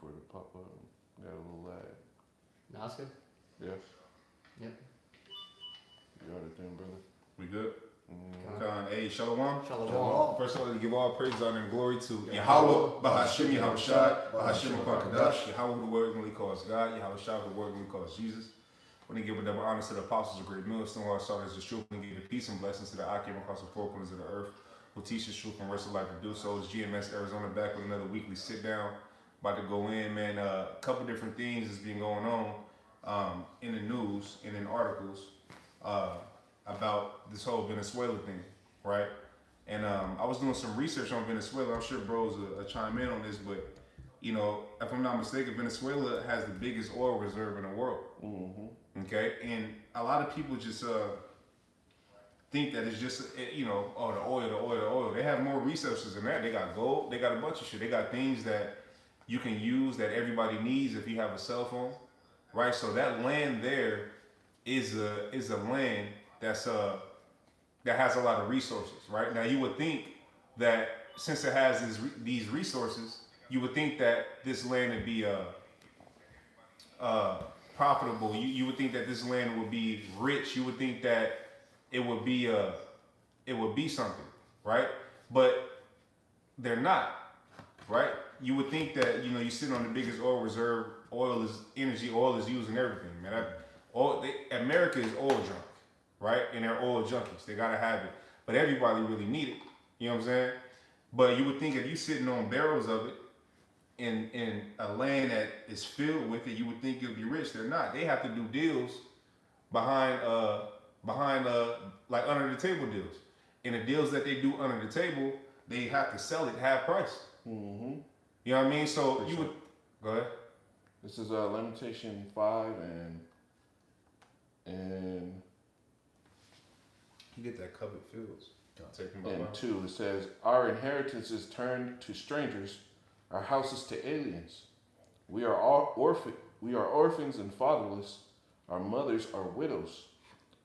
for it to pop up. Got a little lag. No, that's good. Yes. Yep. You got it then, brother. We good? Mm-hmm. Hey, Shalom. Shalom. First of all, to give all praise, honor, and glory to Yahweh, Bahashim, Yahushua, Bahashim, Pakadash, Yahweh, who the word really calls God, Yahushua, who the word really calls Jesus. When they give a double honor to the apostles of great millstone, who are started as the truth, and give the peace and blessings to the I came across the four corners of the earth, who teaches truth and rest of life to do so. It's GMS Arizona back with another weekly sit down. About to go in, man. A couple different things has been going on in the news and in articles about this whole Venezuela thing, right? And I was doing some research on Venezuela. I'm sure bros will chime in on this, but you know, if I'm not mistaken, Venezuela has the biggest oil reserve in the world. Mm-hmm. Okay, and a lot of people just think that it's just, you know, oh, the oil. They have more resources than that. They got gold. They got a bunch of shit. They got things that you can use that everybody needs if you have a cell phone, right? So that land there is a land that's that has a lot of resources, right? Now you would think that since it has these resources, you would think that this land would be profitable. You would think that this land would be rich. You would think that it would be something, right? But they're not, right? You would think that, you know, you sit on the biggest oil reserve. Oil is energy. Oil is used in everything, man. America is oil drunk, right? And they're oil junkies. They gotta have it, but everybody really need it. You know what I'm saying? But you would think if you sitting on barrels of it in a land that is filled with it, you would think you'd be rich. They're not. They have to do deals behind like under the table deals. And the deals that they do under the table, they have to sell it half price. Mm-hmm. You know what I mean? So you would go ahead. This is Lamentation 5 and You get that covered fields. and 2. It says, "Our inheritance is turned to strangers, our houses to aliens. We are all orphans and fatherless. Our mothers are widows.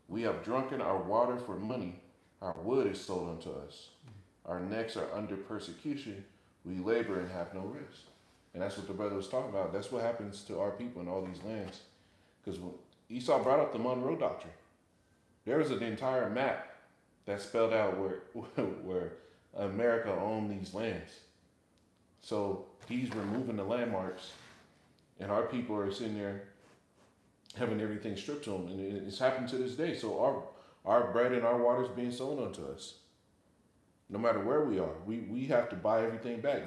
We have drunken our water for money. Our wood is sold unto us. Our necks are under persecution. We labor and have no rest." And that's what the brother was talking about. That's what happens to our people in all these lands. Because Esau brought up the Monroe Doctrine. There was an entire map that spelled out where America owned these lands. So he's removing the landmarks, and our people are sitting there having everything stripped to them, and it's happened to this day. So our bread and our water is being sold unto us. No matter where we are, we have to buy everything back.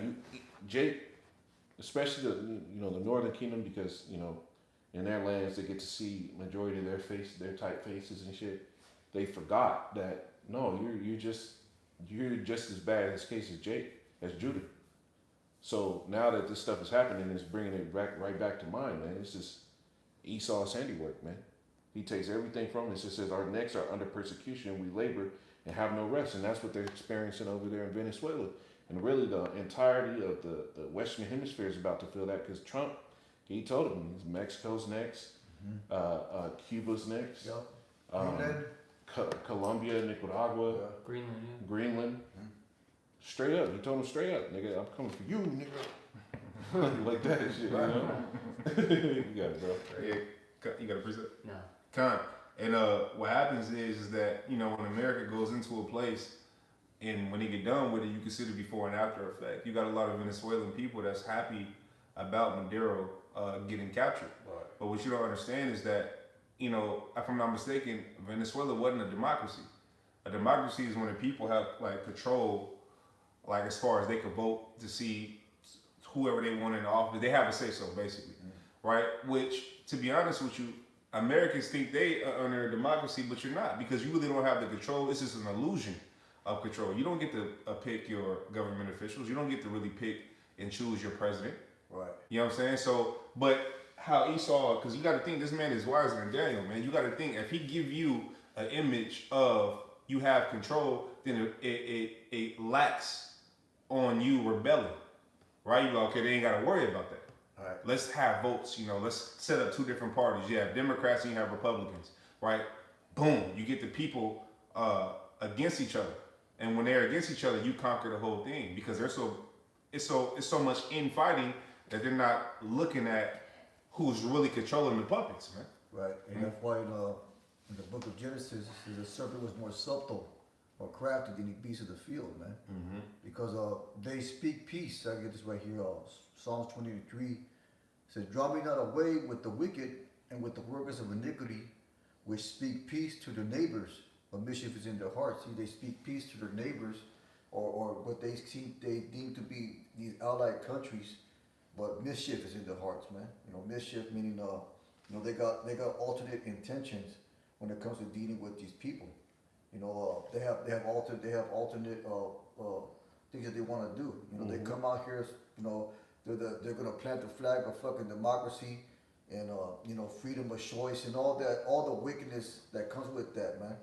Jake, especially the Northern Kingdom, because in their lands they get to see majority of their type faces and shit. They forgot that no, you're just as bad as case as Jake as Judah. So now that this stuff is happening, it's bringing it right back to mind, man. It's just Esau's handiwork, man. He takes everything from us. It says our necks are under persecution. We labor and have no rest, and that's what they're experiencing over there in Venezuela. And really, the entirety of the Western Hemisphere is about to feel that because Trump, he told them Mexico's next, Cuba's next, Colombia, Nicaragua, Greenland. Straight up, he told them straight up, nigga, I'm coming for you, nigga. Like that and shit, you know? You got it, bro. Yeah, you got a precept? No. Con. And what happens is that, when America goes into a place and when they get done with it, you consider before and after effect. You got a lot of Venezuelan people that's happy about Maduro getting captured. Right. But what you don't understand is that, if I'm not mistaken, Venezuela wasn't a democracy. A democracy is when the people have control, as far as they could vote to see whoever they want in the office. They have a say so, basically, right? Which, to be honest with you, Americans think they are under a democracy, but you're not, because you really don't have the control. This is an illusion of control. You don't get to pick your government officials. You don't get to really pick and choose your president. Right. You know what I'm saying? So, but how Esau, because you got to think this man is wiser than Daniel, man. You got to think if he give you an image of you have control, then it lacks on you rebelling, right? You're like, okay, they ain't got to worry about that. All right. Let's have votes, let's set up two different parties. You have Democrats and you have Republicans, right? Boom, you get the people against each other. And when they're against each other, you conquer the whole thing because it's so much infighting that they're not looking at who's really controlling the puppets, man. Right, and that's why in the book of Genesis, it says the serpent was more subtle or crafty than the beasts of the field, man. Mm-hmm. Because they speak peace. I get this right here. Psalms 23 says, "Draw me not away with the wicked and with the workers of iniquity, which speak peace to their neighbors, but mischief is in their hearts." See, they speak peace to their neighbors, or what they deem to be these allied countries, but mischief is in their hearts, man. Mischief meaning they got alternate intentions when it comes to dealing with these people. They have alternate things that they want to do. They come out here, they're gonna plant the flag of fucking democracy and freedom of choice and all the wickedness that comes with that, man.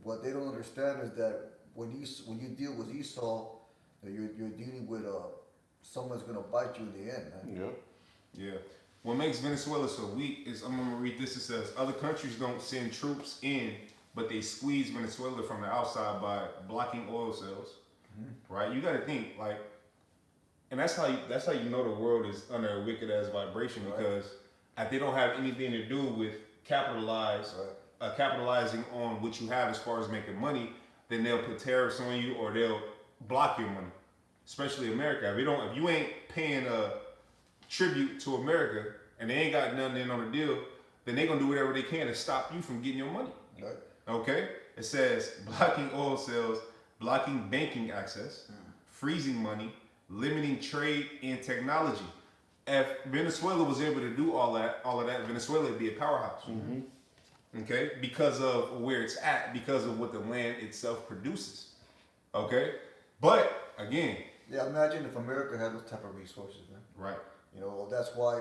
What they don't understand is that when you deal with Esau, you're dealing with someone that's gonna bite you in the end, man. Yep. Yeah. What makes Venezuela so weak is, I'm gonna read this. It says other countries don't send troops in, but they squeeze Venezuela from the outside by blocking oil sales. Mm-hmm. Right? You got to think like, and that's how you know the world is under a wicked ass vibration, because if they don't have anything to do with capitalizing on what you have as far as making money, then they'll put tariffs on you or they'll block your money. Especially America. If you ain't paying a tribute to America and they ain't got nothing in on the deal, then they gonna do whatever they can to stop you from getting your money. Right. Okay? It says blocking oil sales, blocking banking access, freezing money, limiting trade and technology. If Venezuela was able to do all of that, Venezuela would be a powerhouse. Mm-hmm. Okay? Because of where it's at, because of what the land itself produces. Okay? But again, yeah, imagine if America had those type of resources, man. Right. That's why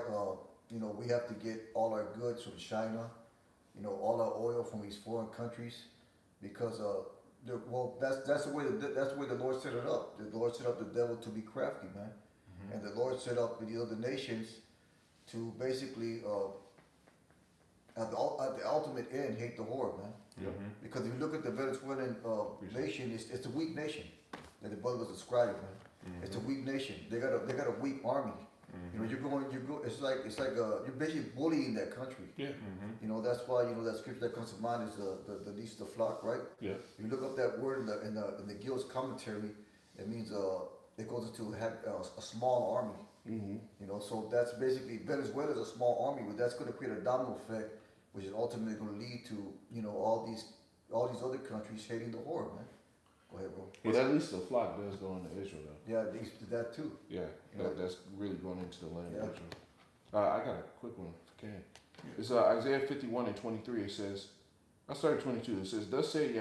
we have to get all our goods from China, all our oil from these foreign countries, because that's the way the Lord set it up. The Lord set up the devil to be crafty, man, and the Lord set up the other nations to basically at the ultimate end hate the Lord, man. Yep. Because if you look at the Venezuelan nation, it's a weak nation that the brother was describing, man. It's a weak nation. They got a weak army. It's like you're basically bullying that country. Yeah. That's why that scripture that comes to mind is the least of the flock, right? Yeah. If you look up that word in the Gill's commentary, it means it goes into a small army. So that's basically Venezuela is a small army, but that's going to create a domino effect, which is ultimately going to lead to all these other countries hating the Lord, man. Go ahead, bro. But at least the flock does go into Israel, though. Yeah, that too. Yeah, that's really going into the land of Israel. I got a quick one, if I can. It's Isaiah 51:23. It says, I started 22. It says, Thus saith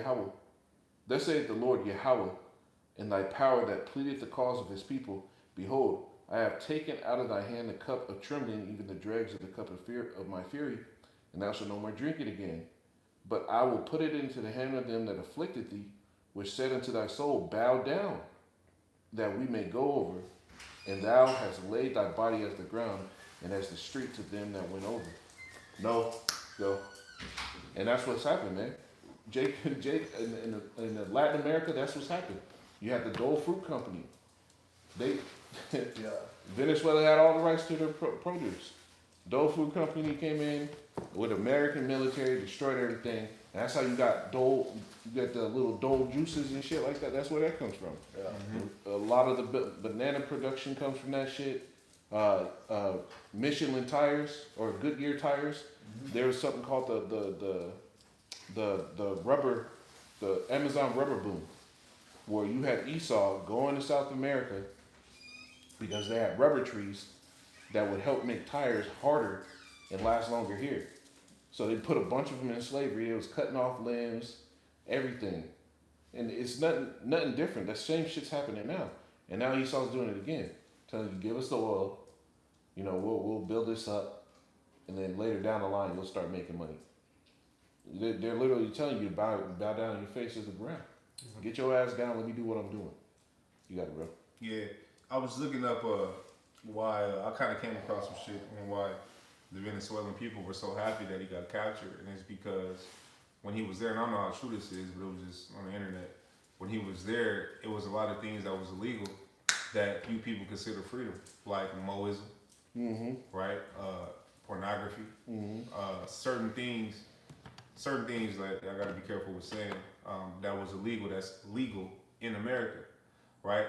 the Lord Yahweh, in thy power that pleadeth the cause of his people, behold, I have taken out of thy hand the cup of trembling, even the dregs of the cup of my fury, and thou shalt no more drink it again. But I will put it into the hand of them that afflicted thee, which said unto thy soul, Bow down, that we may go over. And thou hast laid thy body as the ground, and as the street to them that went over. No, go. And that's what's happened, man. Jake, in Latin America, that's what's happened. You had the Dole Fruit Company. Venezuela had all the rights to their produce. Dole Fruit Company came in with American military, destroyed everything. And that's how you got Dole. You got the little Dole juices and shit like that. That's where that comes from. Yeah. A lot of the banana production comes from that shit. Michelin tires or Goodyear tires. There was something called the rubber, the Amazon rubber boom, where you had Esau going to South America because they had rubber trees that would help make tires harder and last longer here. So they put a bunch of them in slavery. It was cutting off limbs, everything. And it's nothing different. That same shit's happening now. And now Esau's doing it again. Telling you, give us the oil, we'll build this up, and then later down the line, you'll start making money. They're literally telling you to bow down on your face to the ground. Get your ass down, let me do what I'm doing. You got it, bro. Yeah, I was looking up why, I kind of came across some shit on why the Venezuelan people were so happy that he got captured, and it's because when he was there, and I don't know how true this is, but it was just on the internet, when he was there, it was a lot of things that was illegal that few people consider freedom, like Moism, Mm-hmm. right? Pornography, certain things that I gotta be careful with saying that was illegal. That's legal in America, right?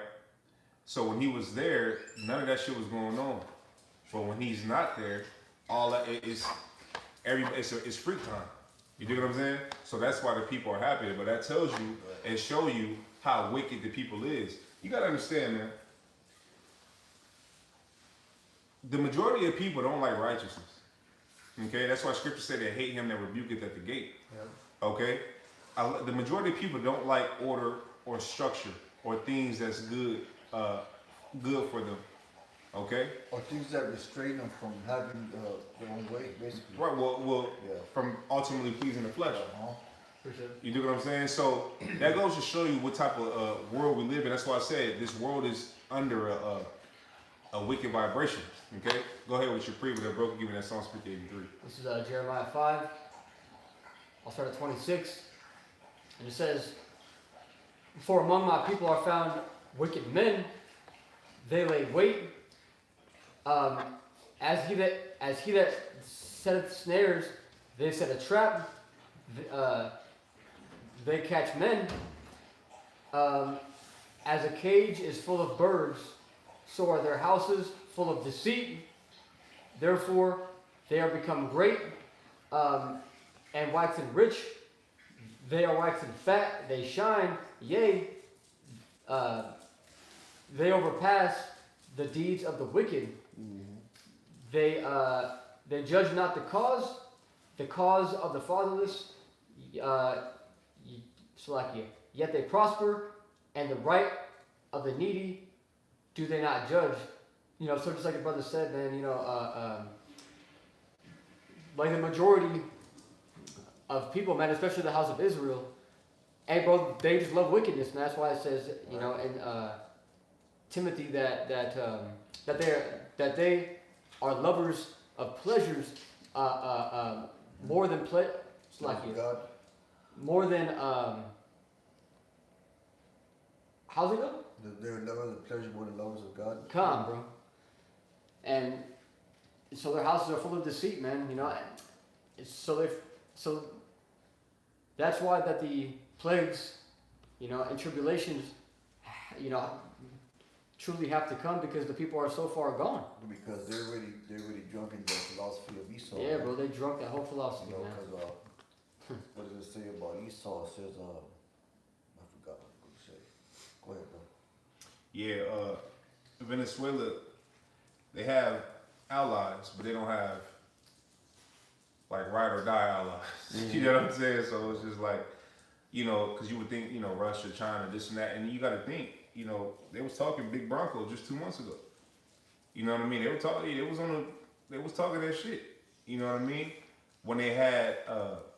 So when he was there, none of that shit was going on. But when he's not there, all that it's freak time. You dig what I'm saying? So that's why the people are happy. But that tells you and show you how wicked the people is. You gotta understand, man. The majority of people don't like righteousness. Okay, that's why Scripture said they hate him that rebuketh at the gate. Yeah. Okay, the majority of people don't like order or structure or things that's good, good for them. Okay. Or things that restrain them from having their own way, basically. Right. Well, Yeah. from ultimately pleasing the flesh. Uh-huh. For sure. You do what I'm saying? So that goes to show you what type of world we live in. That's why I said this world is under a wicked vibration. Okay? Go ahead with your pre-read that broke. Give me that Psalm 53. This is Jeremiah 5. I'll start at 26. And it says, "For among my people are found wicked men. They lay wait. As he that setteth snares, they set a trap. They catch men. As a cage is full of birds, so are their houses full of deceit. Therefore, they are become great, and waxen rich. They are waxen fat. They shine. Yea, they overpass the deeds of the wicked. They judge not the cause of the fatherless. Yet they prosper, and the right of the needy do they not judge." You know, so just like the brother said, man, you know, like the majority of people, man, especially the house of Israel, hey, bro, they just love wickedness, and that's why it says, you know, in Timothy that they are lovers of pleasures more than God. more than how's it go? They're lovers of pleasure more than lovers of God. Come, bro. And so their houses are full of deceit, man. You know, so that's why that the plagues, you know, and tribulations, you know, truly have to come, because the people are so far gone. Because they're already drunk in the philosophy of Esau. Yeah, bro, they drunk that whole philosophy, You know, man. because what does it say about Esau? It says, I forgot what it was say. Go ahead, bro. Yeah, Venezuela, they have allies, but they don't have like ride or die allies. You know what I'm saying? So it's just like, you know, because you would think, you know, Russia, China, this and that, and you got to think, you know, they was talking Big Bronco just 2 months ago. You know what I mean? They were talking. They was talking that shit. You know what I mean? When they had,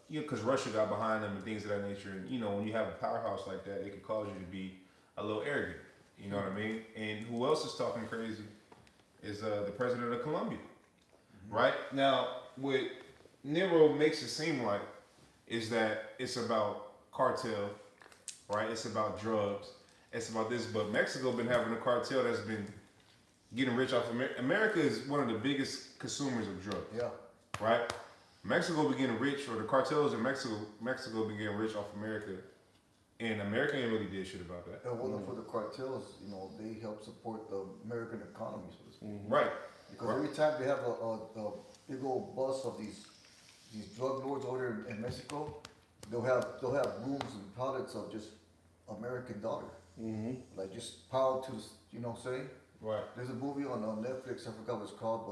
you know, because Russia got behind them and things of that nature. And you know, when you have a powerhouse like that, it could cause you to be a little arrogant. You know what I mean? And who else is talking crazy is the president of Colombia, right? Now, what Nero makes it seem like is that it's about cartel, right? It's about drugs. It's about this. But Mexico been having a cartel that's been getting rich off America. America is one of the biggest consumers of drugs. Yeah. Right? Mexico been getting rich, or the cartels in Mexico been getting rich off America. And America ain't really did shit about that. And wasn't for the cartels, you know, they help support the American economy, so to speak. Right. Because every time they have a big old bus of these drug lords over in Mexico, they'll have rooms and pallets of just American dollar. Like just piled to, you know what I'm saying? Right. There's a movie on Netflix, I forgot what it's called,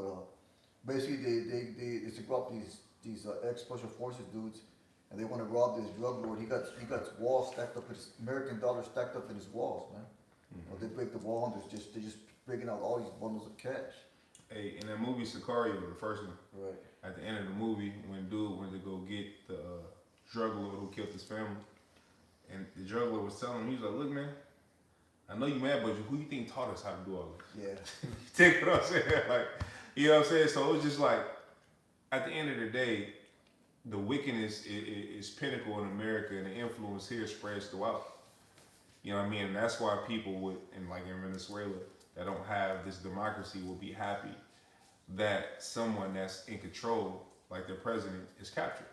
but basically they rob these ex-special forces dudes, and they want to rob this drug lord. He got walls stacked up, his American dollars stacked up in his walls, man. You know, they break the wall and they're just breaking out all these bundles of cash. Hey, in that movie Sicario, the first one, Right. at the end of the movie, when dude went to go get the drug lord who killed his family, and the drug lord was telling him, he was like, "Look, man, I know you mad, but who you think taught us how to do all this?" Yeah. Take what I'm saying? Like, you know what I'm saying? So it was just like, at the end of the day, the wickedness is pinnacle in America, and the influence here spreads throughout. You know what I mean? And that's why people in Venezuela that don't have this democracy will be happy that someone that's in control, like their president, is captured.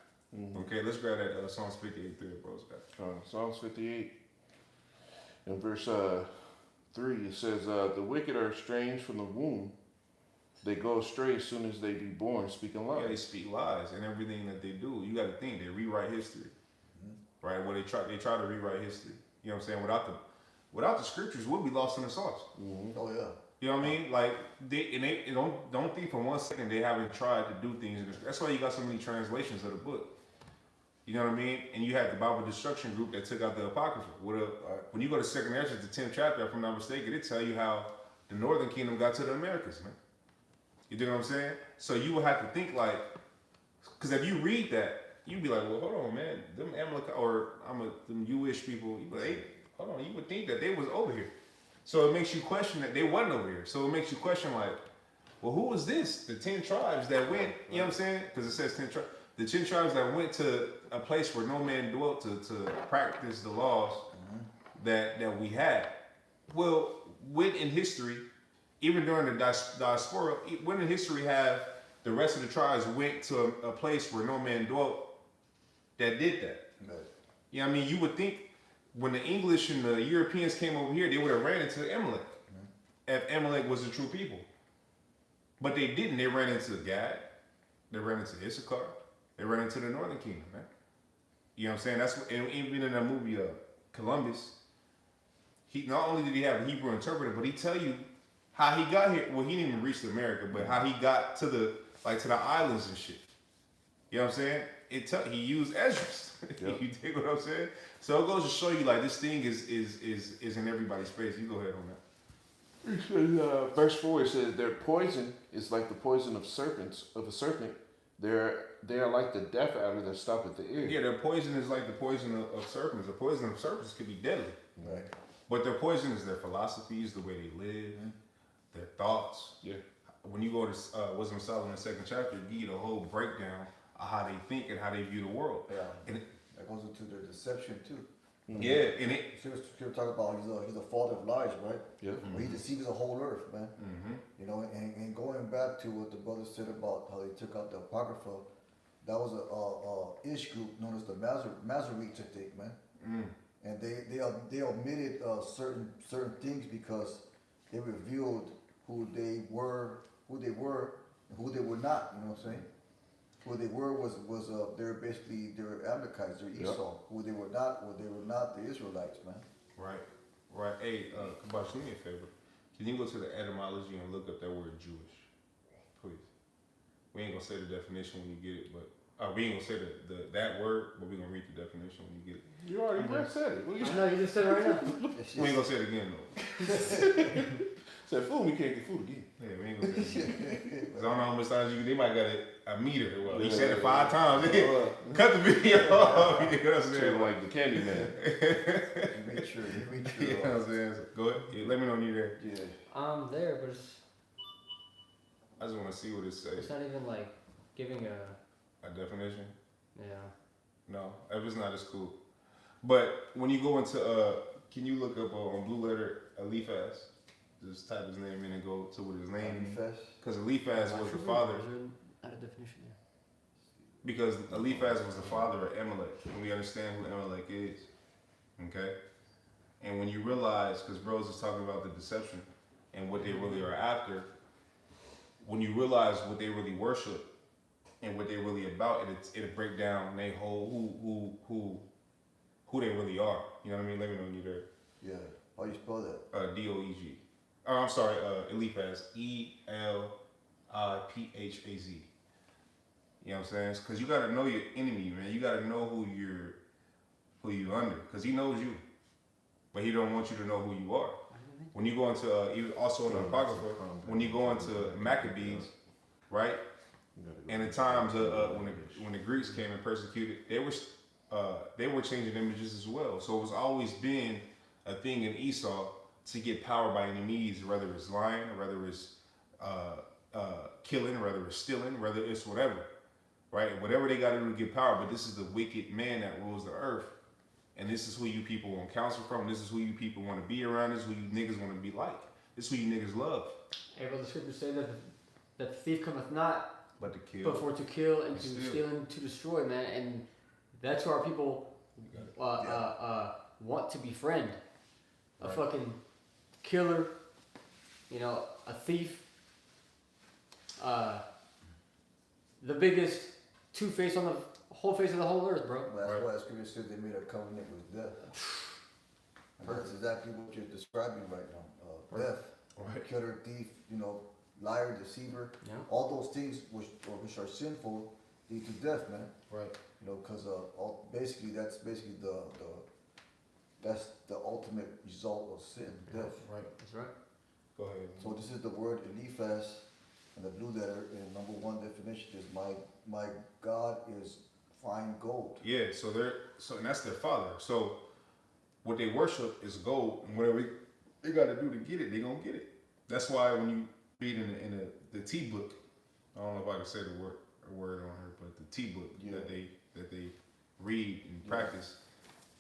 Okay, let's grab that Psalms 58 there, bros. Psalms 58 in verse 3, it says, the wicked are estranged from the womb. They go astray as soon as they be born, speaking lies. Yeah, they speak lies and everything that they do. You got to think they rewrite history, right? Well, they try to rewrite history. You know what I'm saying? Without the scriptures, we'll be lost in the sauce. Oh yeah. You know what I mean? Like they don't think for one second they haven't tried to do things. That's why you got so many translations of the book. You know what I mean? And you had the Bible Destruction group that took out the Apocrypha. When you go to 2nd Ezra, the 10th chapter, if I'm not mistaken, it tell you how the Northern Kingdom got to the Americas, man. You dig what I'm saying? So you would have to think like, because if you read that, you'd be like, well, hold on, man. Them Amalek them Jewish people, you be like, hey, hold on. You would think that they was over here. So it makes you question that they wasn't over here. So it makes you question like, well, who was this? The 10 tribes that went, you know what I'm saying? Because it says 10 tribes. The 10 tribes that went to a place where no man dwelt to practice the laws that we had. Well, when in history, even during the diaspora, when in history have the rest of the tribes went to a place where no man dwelt that did that? Right. You know what I mean? You would think when the English and the Europeans came over here, they would have ran into Amalek. If Amalek was the true people. But they didn't. They ran into Gad. They ran into Issachar. They ran into the Northern Kingdom, man. You know what I'm saying? That's what, and even in that movie Columbus, he not only did he have a Hebrew interpreter, but he tell you how he got here. Well, he didn't even reach America, but how he got to the islands and shit. You know what I'm saying? He used Esdras. Yep. You dig what I'm saying? So it goes to show you like this thing is in everybody's face. You go ahead on that. It says, verse 4, it says, their poison is like the poison of a serpent. They are like the death adder that stop at the ear. Yeah, their poison is like the poison of serpents. The poison of serpents could be deadly. Right. But their poison is their philosophies, the way they live, their thoughts. Yeah. When you go to Wisdom of Solomon, the 2nd chapter, it gives you the whole breakdown of how they think and how they view the world. Yeah. And that goes into their deception too. yeah, and it. Here talk about he's a father of lies, right? Yeah. Well, he deceives the whole earth, man. You know, and going back to what the brother said about how they took out the Apocrypha, that was a ish group known as the Masoretes, I think, man. And they omitted certain things because they revealed who they were, and who they were not. You know what I'm saying? Who they were was they're Amalekites, they're Esau. Who they were not the Israelites, man. Right. Hey, Kabash, do me a favor. Can you go to the etymology and look up that word Jewish, please? We ain't gonna say the definition when you get it, but we ain't gonna say that word, but we gonna read the definition when you get it. You already said it. I know, you just said it right now. We ain't gonna say it again though. Said food, we can't get food again. Yeah, we ain't gonna say it again. 'Cause I don't know how much times they might got a meter. Well, he said it 5 times. Cut the video off. You know what I'm saying? Like the candy man. You made sure. You know what I'm saying? Go ahead. Yeah, let me know when you're there. Yeah. I'm there, but I just want to see what it says. it's not even like giving a. A definition? Yeah. No, if it's not, it's cool. But when you go into, can you look up on Blue Letter Eliphaz? Just type his name in and go to what his name is. Because Eliphaz was the father. Add a definition there. Because Eliphaz was the father of Amalek. And we understand who Amalek is. Okay? And when you realize, because bros is talking about the deception and what they really are after, when you realize what they really worship and what they're really about, it'll break down they whole who they really are. You know what I mean? Let me know when you're there. Yeah. How you spell that? D-O-E-G. Oh, I'm sorry, Eliphaz. E-L-I-P-H-A-Z. You know what I'm saying? Because you got to know your enemy, man. You got to know who you're under. Because he knows you. But he don't want you to know who you are. When you go into, also in the Apocrypha, when you go into Maccabees, right? And the times when the Greeks came and persecuted, they were changing images as well. So it was always been a thing in Esau to get power by any means, whether it's lying, whether it's killing, whether it's stealing, whether it's whatever, right? Whatever they got to do to get power. But this is the wicked man that rules the earth, and this is who you people want counsel from. This is who you people want to be around. This is who you niggas want to be like. This is who you niggas love. Hey, but the scriptures say that that the thief cometh not But to kill. but for to kill and to steal. steal and to destroy, man. And that's who our people You got it. want to befriend. A Right. fucking killer, a thief, the biggest two-face on the whole face of the whole earth, bro. That's Right. why the scripture says they made a covenant with death. And that's exactly what you're describing right now. Death, Right. killer, thief, liar, deceiver. Yeah. All those things which are sinful lead to death, man. Right. Because that's basically that's the ultimate result of sin, death. Right. That's right. Go ahead. So this is the word Eliphaz, and the blue letter in number one definition is my God is fine gold. Yeah, and that's their father. So what they worship is gold, and whatever they got to do to get it, they gonna get it. That's why when you read in the T book, I don't know if I can say the word on her, but the T book Yeah. that they read and practice,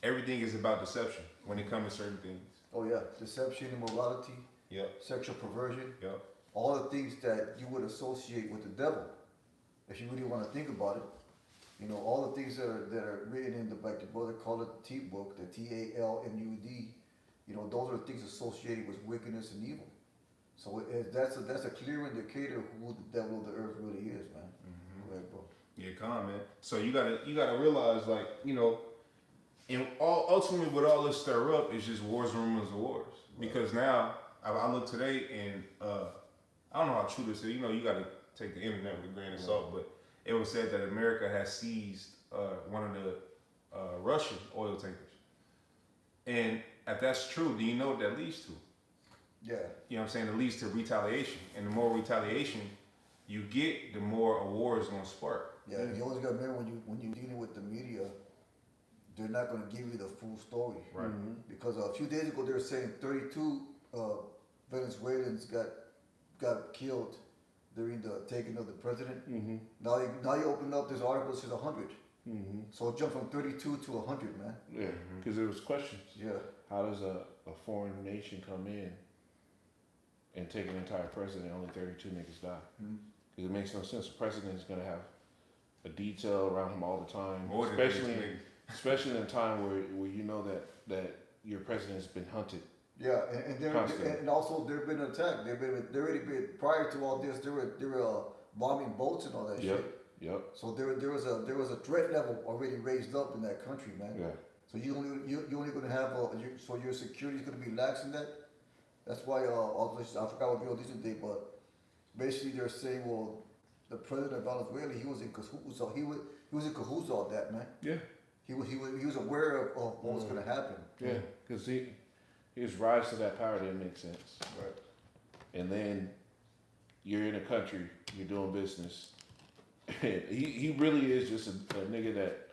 everything is about deception when it comes to certain things. Oh yeah, deception, immorality, Yep, sexual perversion, yep, all the things that you would associate with the devil, if you really want to think about it. All the things that are written in like the brother called it the T book, the TALMUD. Those are things associated with wickedness and evil. So that's a clear indicator who the devil of the earth really is, man. Go ahead, bro. yeah, man. So you gotta realize, like, and ultimately what all this stir up is just wars and rumors of wars. Because now I look today and I don't know how true this is. You gotta take the internet with a grain of salt, but it was said that America has seized one of the Russian oil tankers. And if that's true, do you know what that leads to? Yeah. You know what I'm saying? It leads to retaliation. And the more retaliation you get, the more a war is gonna spark. Yeah, you always got to remember when you're dealing with the media, they're not going to give you the full story. Right. Because a few days ago they were saying 32 Venezuelans got killed during the taking of the president. Mm-hmm. Now you open up this article that says 100. Mm-hmm. So it jumped from 32 to 100, man. Yeah, because there was questions. Yeah. How does a foreign nation come in and take an entire president? Only 32 niggas die. Because it makes no sense. The president is gonna have a detail around him all the time, More than especially in a time where you know that your president has been hunted. Yeah, and also they've been attacked. They already been prior to all this. They were bombing boats and all that shit. Yep. So there was a threat level already raised up in that country, man. Yeah. So you only gonna have so your security is gonna be lax in that. That's why I forgot what video this today, but basically they're saying, well, the president of Venezuela, he was in cahoots. He was in cahoots all that, man. Yeah. He was aware of what was gonna happen. Yeah. Because his rise to that power didn't make sense. Right. And then you're in a country, you're doing business. And he really is just a nigga that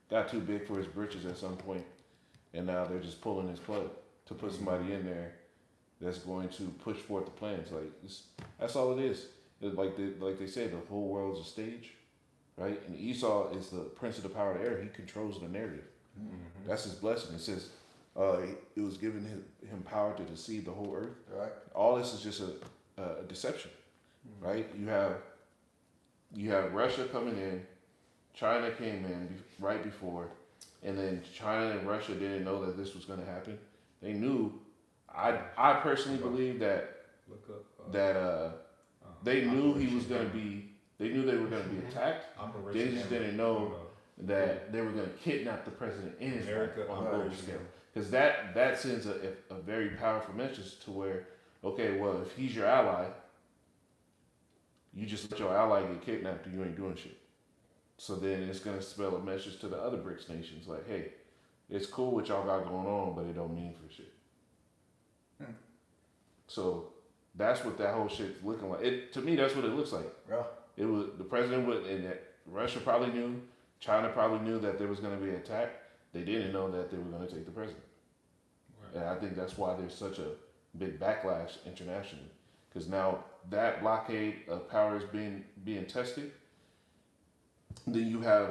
got too big for his britches at some point, and now they're just pulling his plug to put somebody in there that's going to push forth the plans. Like that's all it is. Like they say, the whole world's a stage, right? And Esau is the prince of the power of the air. He controls the narrative. Mm-hmm. That's his blessing. It says it was given him power to deceive the whole earth. Right. All this is just a deception, right? You have Russia coming in, China came in right before, and then China and Russia didn't know that this was going to happen. They knew. I personally believe that Look up. they knew he was going to be. They knew they were going to be attacked. They just didn't know that they were going to kidnap the president in his America on a global scale. Because that sends a very powerful message to where, okay, well, if he's your ally, you just let your ally get kidnapped and you ain't doing shit. So then it's going to spell a message to the other BRICS nations like, hey, it's cool what y'all got going on, but it don't mean for shit. So that's what that whole shit's looking like. To me, that's what it looks like. Yeah. It was the president and that Russia probably knew, China probably knew that there was going to be an attack. They didn't know that they were going to take the president. Right. And I think that's why there's such a big backlash internationally, because now that blockade of power is being tested. Then you have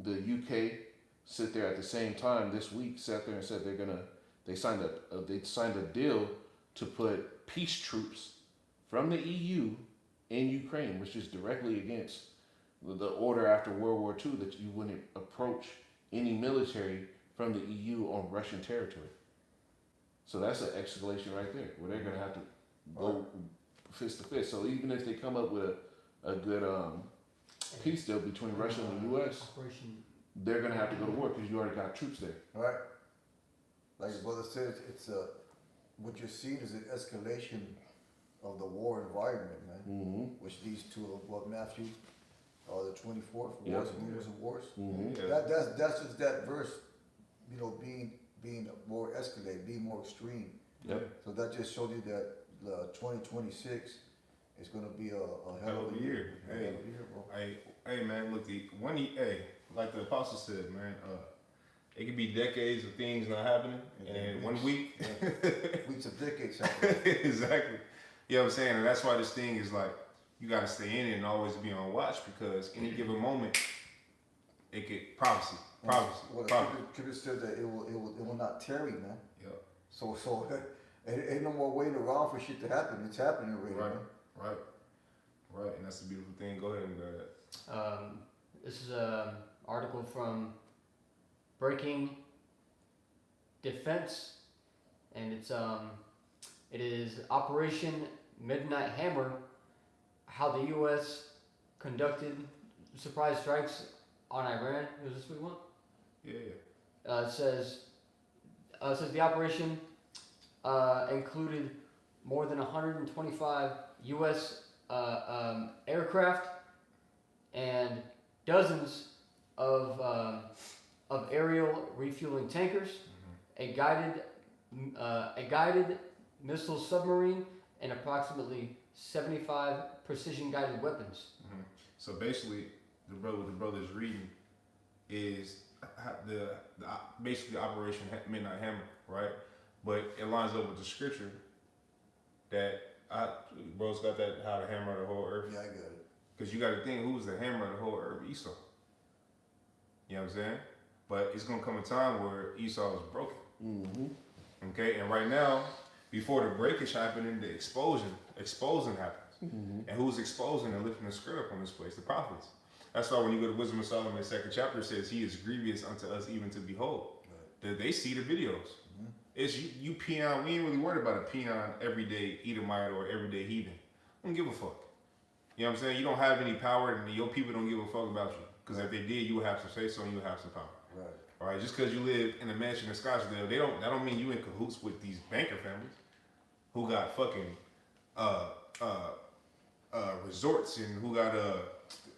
the UK sit there at the same time this week, sat there and said they signed a deal to put peace troops from the EU in Ukraine, which is directly against the order after World War II that you wouldn't approach any military from the EU on Russian territory. So that's an escalation right there, where they're gonna have to go fist to fist. So even if they come up with a good peace deal between Russia and the U.S., they're gonna have to go to war because you already got troops there. Right. Like the brother said, it's what you're seeing is an escalation of the war environment, man. Mm-hmm. Which leads to what Matthew, the 24th wars Yep. and rumors of wars. Mm-hmm. Yeah. That's just that verse, being more escalated, being more extreme. Yep. So that just showed you that 2026 is going to be a hell of a year. Hey. Hell of a year, bro. Hey man, look, like the apostle said, man, it could be decades of things not happening, and in 1 week. Yeah. Weeks of decades happening. Exactly. You know what I'm saying? And that's why this thing is like, you got to stay in it and always be on watch, because any given moment, it could prophecy. Well, Scripture said that it will not tarry, man. Yep. So ain't no more waiting around for shit to happen. It's happening already, Right. man. Right. And that's the beautiful thing. Go ahead and grab that. This is an article from Breaking Defense, and it is Operation Midnight Hammer, how the U.S. conducted surprise strikes on Iran. Is this what we want? Yeah. It says the operation included more than 125 U.S. Aircraft and dozens of aerial refueling tankers, a guided missile submarine, and approximately 75 precision-guided weapons. Mm-hmm. So basically, what the brother's reading is basically Operation Midnight Hammer, right? But it lines up with the scripture that bro's got that, how to hammer the whole earth. Yeah, I got it. Because you got to think, who's the hammer of the whole earth? Esau. You know what I'm saying? But it's going to come a time where Esau is broken. Mm-hmm. Okay? And right now, before the breakage happening, the exposing happens. Mm-hmm. And who's exposing and lifting the skirt up on this place? The prophets. That's why when you go to Wisdom of Solomon, the 2nd chapter, it says, he is grievous unto us even to behold. Right. They see the videos. Mm-hmm. It's you peon. We ain't really worried about a peon everyday Edomite or everyday heathen. I don't give a fuck. You know what I'm saying? You don't have any power, and your people don't give a fuck about you. Because if they did, you would have some say so, and you would have some power. Right. All right. Just because you live in a mansion in Scottsdale, that don't mean you in cahoots with these banker families who got fucking resorts and who got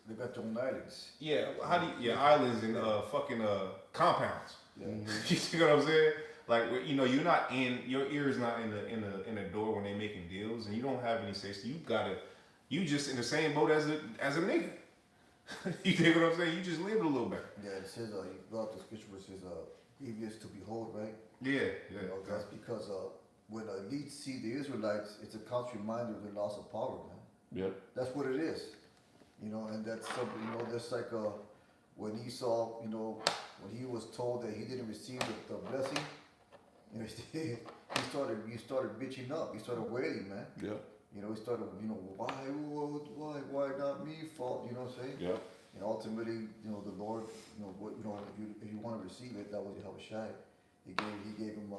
they got their own islands. Yeah. Islands and fucking compounds. Yeah. You know what I'm saying? Like, you're not your ear is not in the door when they making deals, and you don't have any say. So you just in the same boat as a nigga. You think what I'm saying? You just lived a little better. Yeah, it says you brought the scripture which says grievous to behold, right? Yeah. That's because when elites see the Israelites, it's a constant reminder of their loss of power, man. Yep. That's what it is. And that's something, that's like when Esau, when he was told that he didn't receive the blessing, he started bitching up. He started wailing, man. Yeah. He started, why not me fault? You know what I'm saying? Yeah. And ultimately, the Lord, if you want to receive it, that was Yahweh Shai. He gave him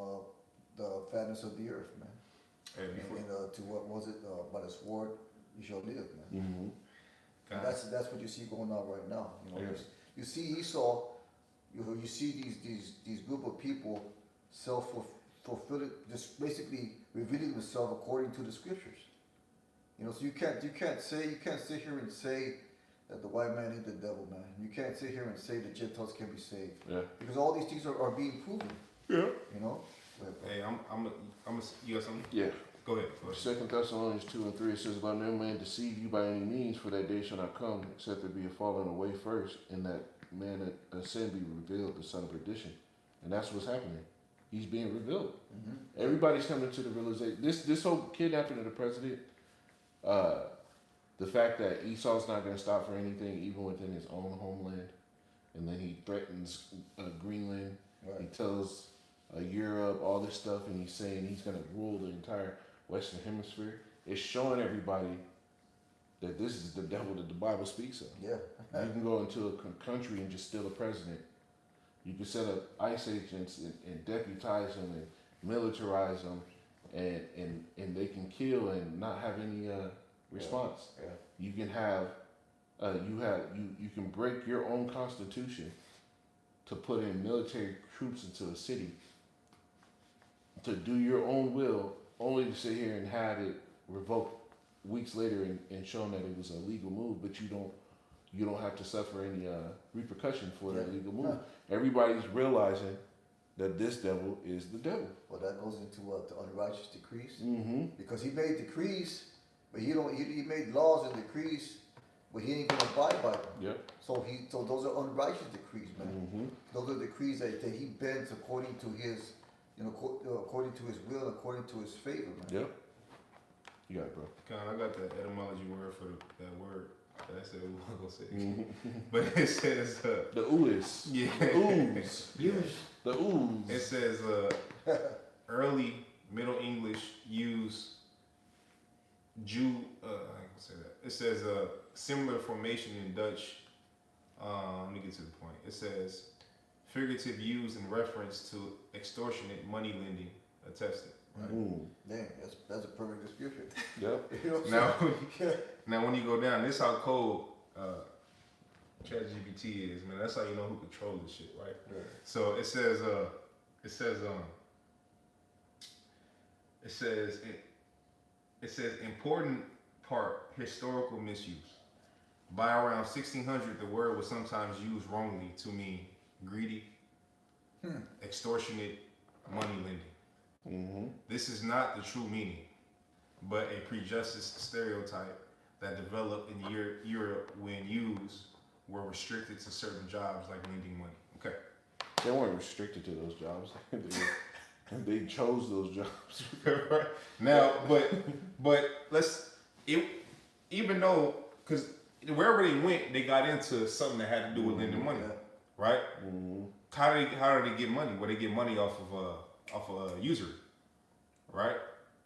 the fatness of the earth, man. And to what was it? By the sword you shall live, man. Mm-hmm. And that's what you see going on right now. You see Esau. You see these group of people self-fulfilling, just basically revealing themselves according to the scriptures. So you can't sit here and say that the white man is the devil, man. You can't sit here and say the Gentiles can be saved. Yeah. Because all these things are being proven. Yeah. Hey, you got something? Yeah. Go ahead. 2 Thessalonians 2:3, it says, "Let no man deceive you by any means, for that day shall not come, except there be a falling away first, and that man of sin be revealed, the son of perdition." And that's what's happening. He's being revealed. Mm-hmm. Everybody's coming to the realization. This whole kidnapping of the president, the fact that Esau's not going to stop for anything, even within his own homeland, and then he threatens Greenland. Right. He tells Europe all this stuff, and he's saying he's going to rule the entire Western Hemisphere. It's showing everybody that this is the devil that the Bible speaks of. Yeah. You can go into a country and just steal a president. You can set up ICE agents and deputize them and militarize them, and they can kill and not have any response. Yeah. You can have you can break your own constitution to put in military troops into a city to do your own will, only to sit here and have it revoked weeks later and shown that it was a legal move, but you don't have to suffer any repercussion for that legal move. Everybody's realizing that this devil is the devil. Well, that goes into the unrighteous decrees, Mm-hmm. because he made decrees, but he made laws and decrees, but he ain't gonna abide by them. Yep. So those are unrighteous decrees, man. Mm-hmm. Those are decrees that he bends according to his, according to his will, according to his favor, man. Yep. You got it, bro. I got the etymology word for that word. I said we weren't gonna say it. Mm-hmm. But it says The ooze. yeah. The ooze. Use. The ooze. It says early Middle English use Jew. I can say that. It says similar formation in Dutch. Let me get to the point. It says figurative use in reference to extortionate money lending attested. Right. Ooh. Damn, that's a perfect description. Yep. You know what I'm Now, saying? now when you go down, this how cold ChatGPT is, man. That's how you know who controls this shit, right? Yeah. So it says important part historical misuse. By around 1600, the word was sometimes used wrongly to mean greedy, extortionate money lending. Mm-hmm. This is not the true meaning, but a prejudice stereotype that developed in Europe when youths were restricted to certain jobs like lending money. Okay. They weren't restricted to those jobs. They chose those jobs. Right. Now, but even though, because wherever they went, they got into something that had to do with lending money, Yeah. right? Mm-hmm. How do they get money? Well, they get money off of usury, right?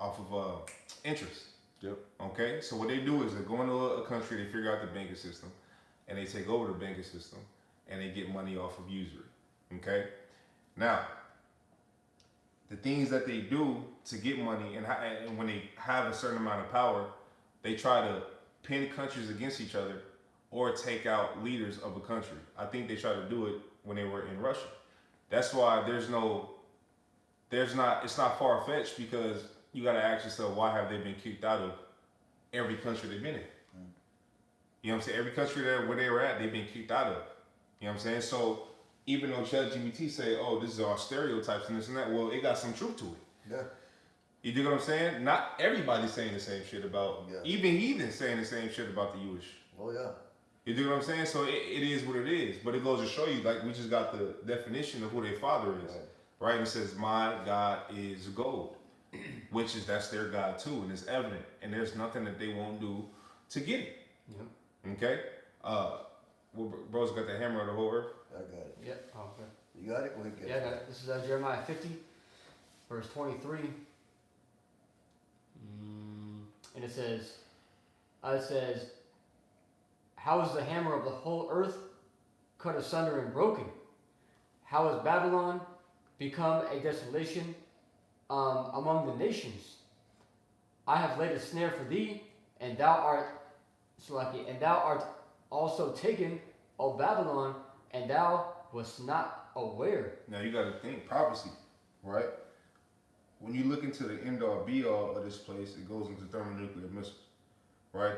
Off of interest. Yep. Okay, so what they do is they go into a country, they figure out the banking system, and they take over the banking system, and they get money off of usury. Okay, now the things that they do to get money, and when they have a certain amount of power, they try to pin countries against each other or take out leaders of a country. I think they tried to do it when they were in Russia. That's why it's not far-fetched, because you got to ask yourself, why have they been kicked out of every country they've been in? You know what I'm saying? Every country where they were at, they've been kicked out of. You know what I'm saying? So even though ChatGPT say, oh, this is our stereotypes and this and that, well, it got some truth to it. Yeah. You dig what I'm saying? Not everybody's saying the same shit about, Yeah. even heathens saying the same shit about the Jewish. Oh yeah. You dig what I'm saying? So it is what it is. But it goes to show you, like, we just got the definition of who their father is. Right? And it says, my God is gold, which is, that's their God too, and it's evident. And there's nothing that they won't do to get it. Yep. Okay? Well, bro's got the hammer of the whole earth. I got it. Yep. Okay. You got it? Go ahead, get Yeah, I got it. This is Jeremiah 50, verse 23. And it says, how is the hammer of the whole earth cut asunder and broken? How has Babylon become a desolation among the nations? I have laid a snare for thee, and thou art also taken, O Babylon, and thou wast not aware. Now you got to think prophecy, right? When you look into the end all be all of this place, it goes into thermonuclear missiles, right?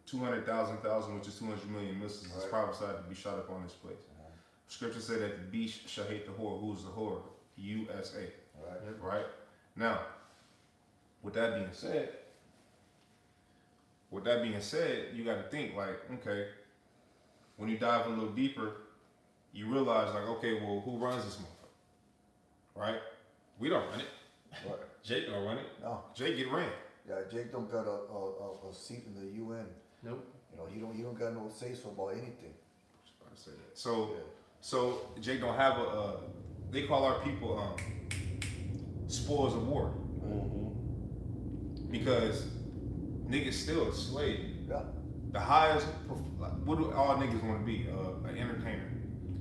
200,000, which is 200 million missiles, is prophesied to be shot upon this place. Scripture said that the beast shall hate the whore. Who's the whore? USA. Right? Now, with that being said, you got to think like, okay, when you dive a little deeper, you realize like, okay, well, who runs this motherfucker? Right? We don't run it. Right. Jake don't run it. No. Jake get ran. Yeah, Jake don't got a seat in the UN. Nope. You know, he don't got no say so about anything. I was about to say that. So Jake don't have they call our people spoils of war. Mm-hmm. Because niggas still a slave. Yeah. The highest, like, what do all niggas want to be? An entertainer,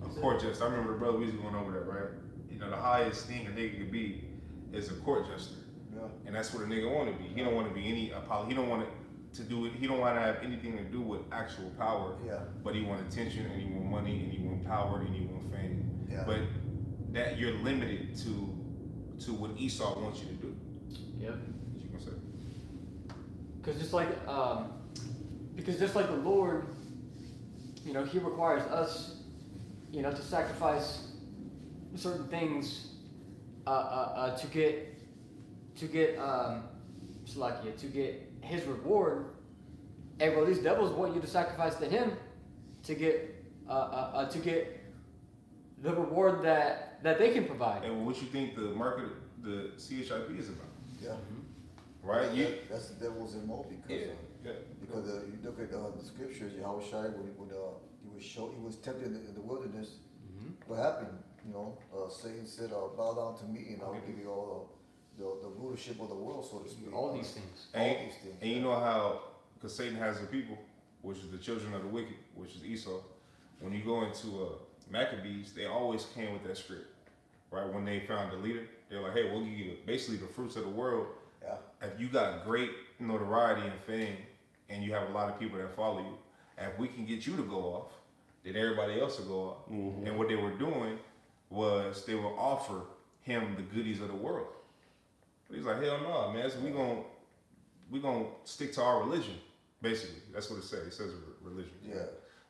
a court jester. I remember the brother we was going over that, right? You know, the highest thing a nigga could be is a court jester. Yeah. And that's what a nigga want to be. He don't want to be any he don't want to do it. He don't want to have anything to do with actual power. Yeah. But he want attention, and he want money, and he want power, and he want fame. Yeah. But that you're limited to what Esau wants you to do. Yep. What you gonna say? Because just like the Lord, you know, He requires us, you know, to sacrifice certain things to get Salakia, to get His reward. And well, these devils want you to sacrifice to Him to get the reward that they can provide. And what you think the market, the CHIP is about? Yeah. Right? That's the devil's MO because because you look at the scriptures, Yahweh Shai he was tempted in the wilderness. What happened? You know, Satan said, "Bow down to me, and I'll give you all the rulership of the world, so to speak." All these things. And you know how, because Satan has the people, which is the children of the wicked, which is Esau. When you go into Maccabees, they always came with that script, right? When they found the leader, they're like, "Hey, we'll give you basically the fruits of the world. Yeah. If you got great notoriety and fame, and you have a lot of people that follow you, if we can get you to go off, then everybody else will go off." Mm-hmm. And what they were doing was they will offer him the goodies of the world. But he's like, "Hell no, man. So we gonna stick to our religion." Basically, that's what it says. It says religion. Yeah.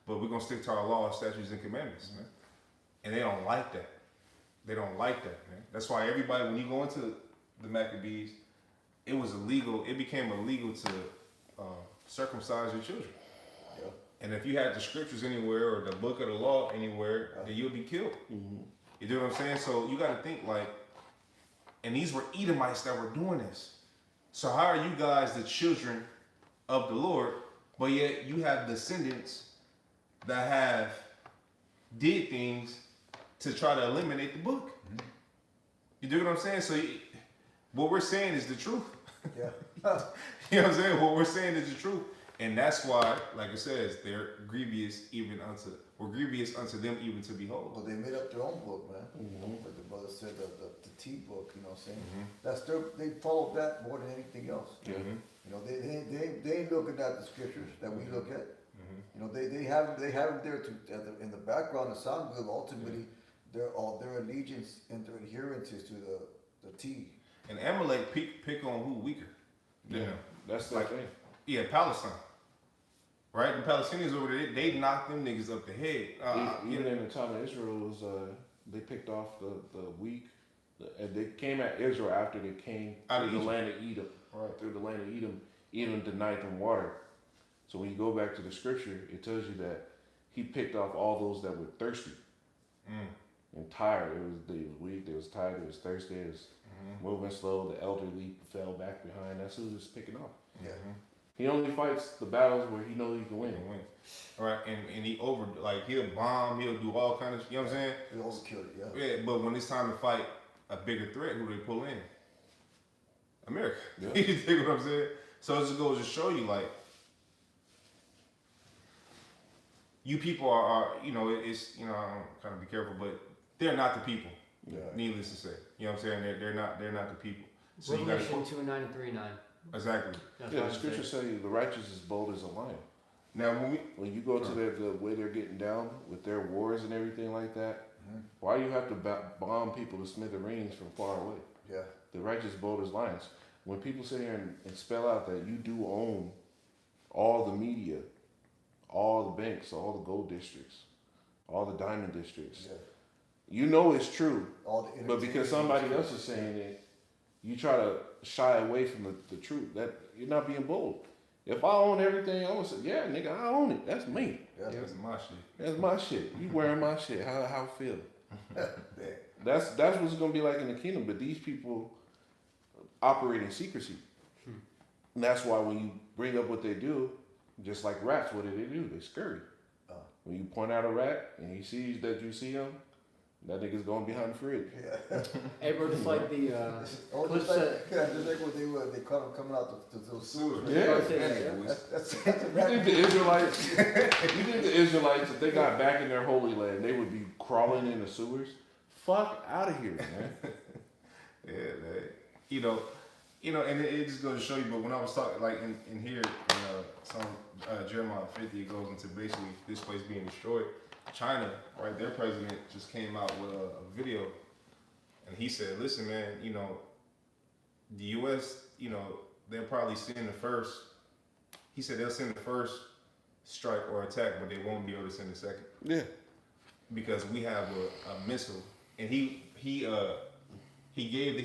But we're gonna stick to our laws, statutes, and commandments, man. And they don't like that. They don't like that, man. That's why everybody, when you go into the Maccabees, it was illegal. It became illegal to circumcise your children. Yeah. And if you had the scriptures anywhere or the book of the law anywhere, then you'll be killed. You do what I'm saying? So you got to think like, and these were Edomites that were doing this. So how are you guys the children of the Lord, but yet you have descendants that have did things to try to eliminate the book? You do what I'm saying? So what we're saying is the truth. Yeah. You know what I'm saying? What we're saying is the truth. And that's why, like it says, they're grievous grievous unto them even to behold. Well, they made up their own book, man. Like the brother said, the T book, you know what I'm saying? They followed that more than anything else. Yeah. You know, they ain't looking at the scriptures that we look at. You know, they have them there in the background to sound good. Ultimately, their allegiance and their adherence is to the T. And Amalek pick on who weaker. Yeah. That's the thing. Yeah, Palestine. Right? The Palestinians over there, they knocked them niggas up the head. Even in the time of Israel, was they picked off the weak. And they came at Israel after they came Out of through the Egypt. land of Edom. Right. Through the land of Edom. Edom denied them water. So when you go back to the scripture, it tells you that he picked off all those that were thirsty and tired. They was weak, they was tired, they was thirsty, they was moving slow. The elderly fell back behind. That's who he was picking off. Yeah. He only fights the battles where he knows he can win. All right, and he he'll bomb, he'll do all kind of, you know what I'm saying? They overkilled it, Yeah, but when it's time to fight a bigger threat, who they pull in? America. Yeah. You think what I'm saying? So it just goes to show you, like, you people are you know, it's, you know, I'm kind of be careful, but they're not the people. Yeah. Needless to say, you know what I'm saying? They're not the people. So you Revelation gotta 2:9 and 3:9. exactly. That's Yeah, what the I'm scriptures saying. say the righteous is bold as a lion. Now When you go to the way they're getting down with their wars and everything like that, why do you have to bomb people to smithereens from far away? Yeah. The righteous bold as lions. When people sit here and spell out that you do own all the media, all the banks, all the gold districts, all the diamond districts, Yeah. you know it's true. All the But because somebody else is saying it, you try to shy away from the truth. That you're not being bold. If I own everything, I'm gonna say, yeah, nigga, I own it. That's me. Yeah. that's my shit. That's my shit. You wearing my shit. How I feel. Yeah. That's what it's gonna be like in the kingdom. But these people operate in secrecy. And that's why when you bring up what they do, just like rats, what do? They scurry. When you point out a rat and he sees that you see him, That nigga's going behind the fridge. Yeah. Hey, bro, just like the Oh, clip just like, set. yeah, just like when they caught him coming out to those sewers. Yeah. Bro, say that, Yeah, yeah. That's You think the Israelites, if they got back in their holy land, they would be crawling in the sewers? Fuck out of here, man. Yeah, man. And it just goes to show you. But when I was talking, like in here, Jeremiah 50, it goes into basically this place being destroyed. China, right? Their president just came out with a video, and he said, "Listen, man, the U.S., they'll probably send the first." He said they'll send the first strike or attack, but they won't be able to send the second Yeah. because we have a missile. And he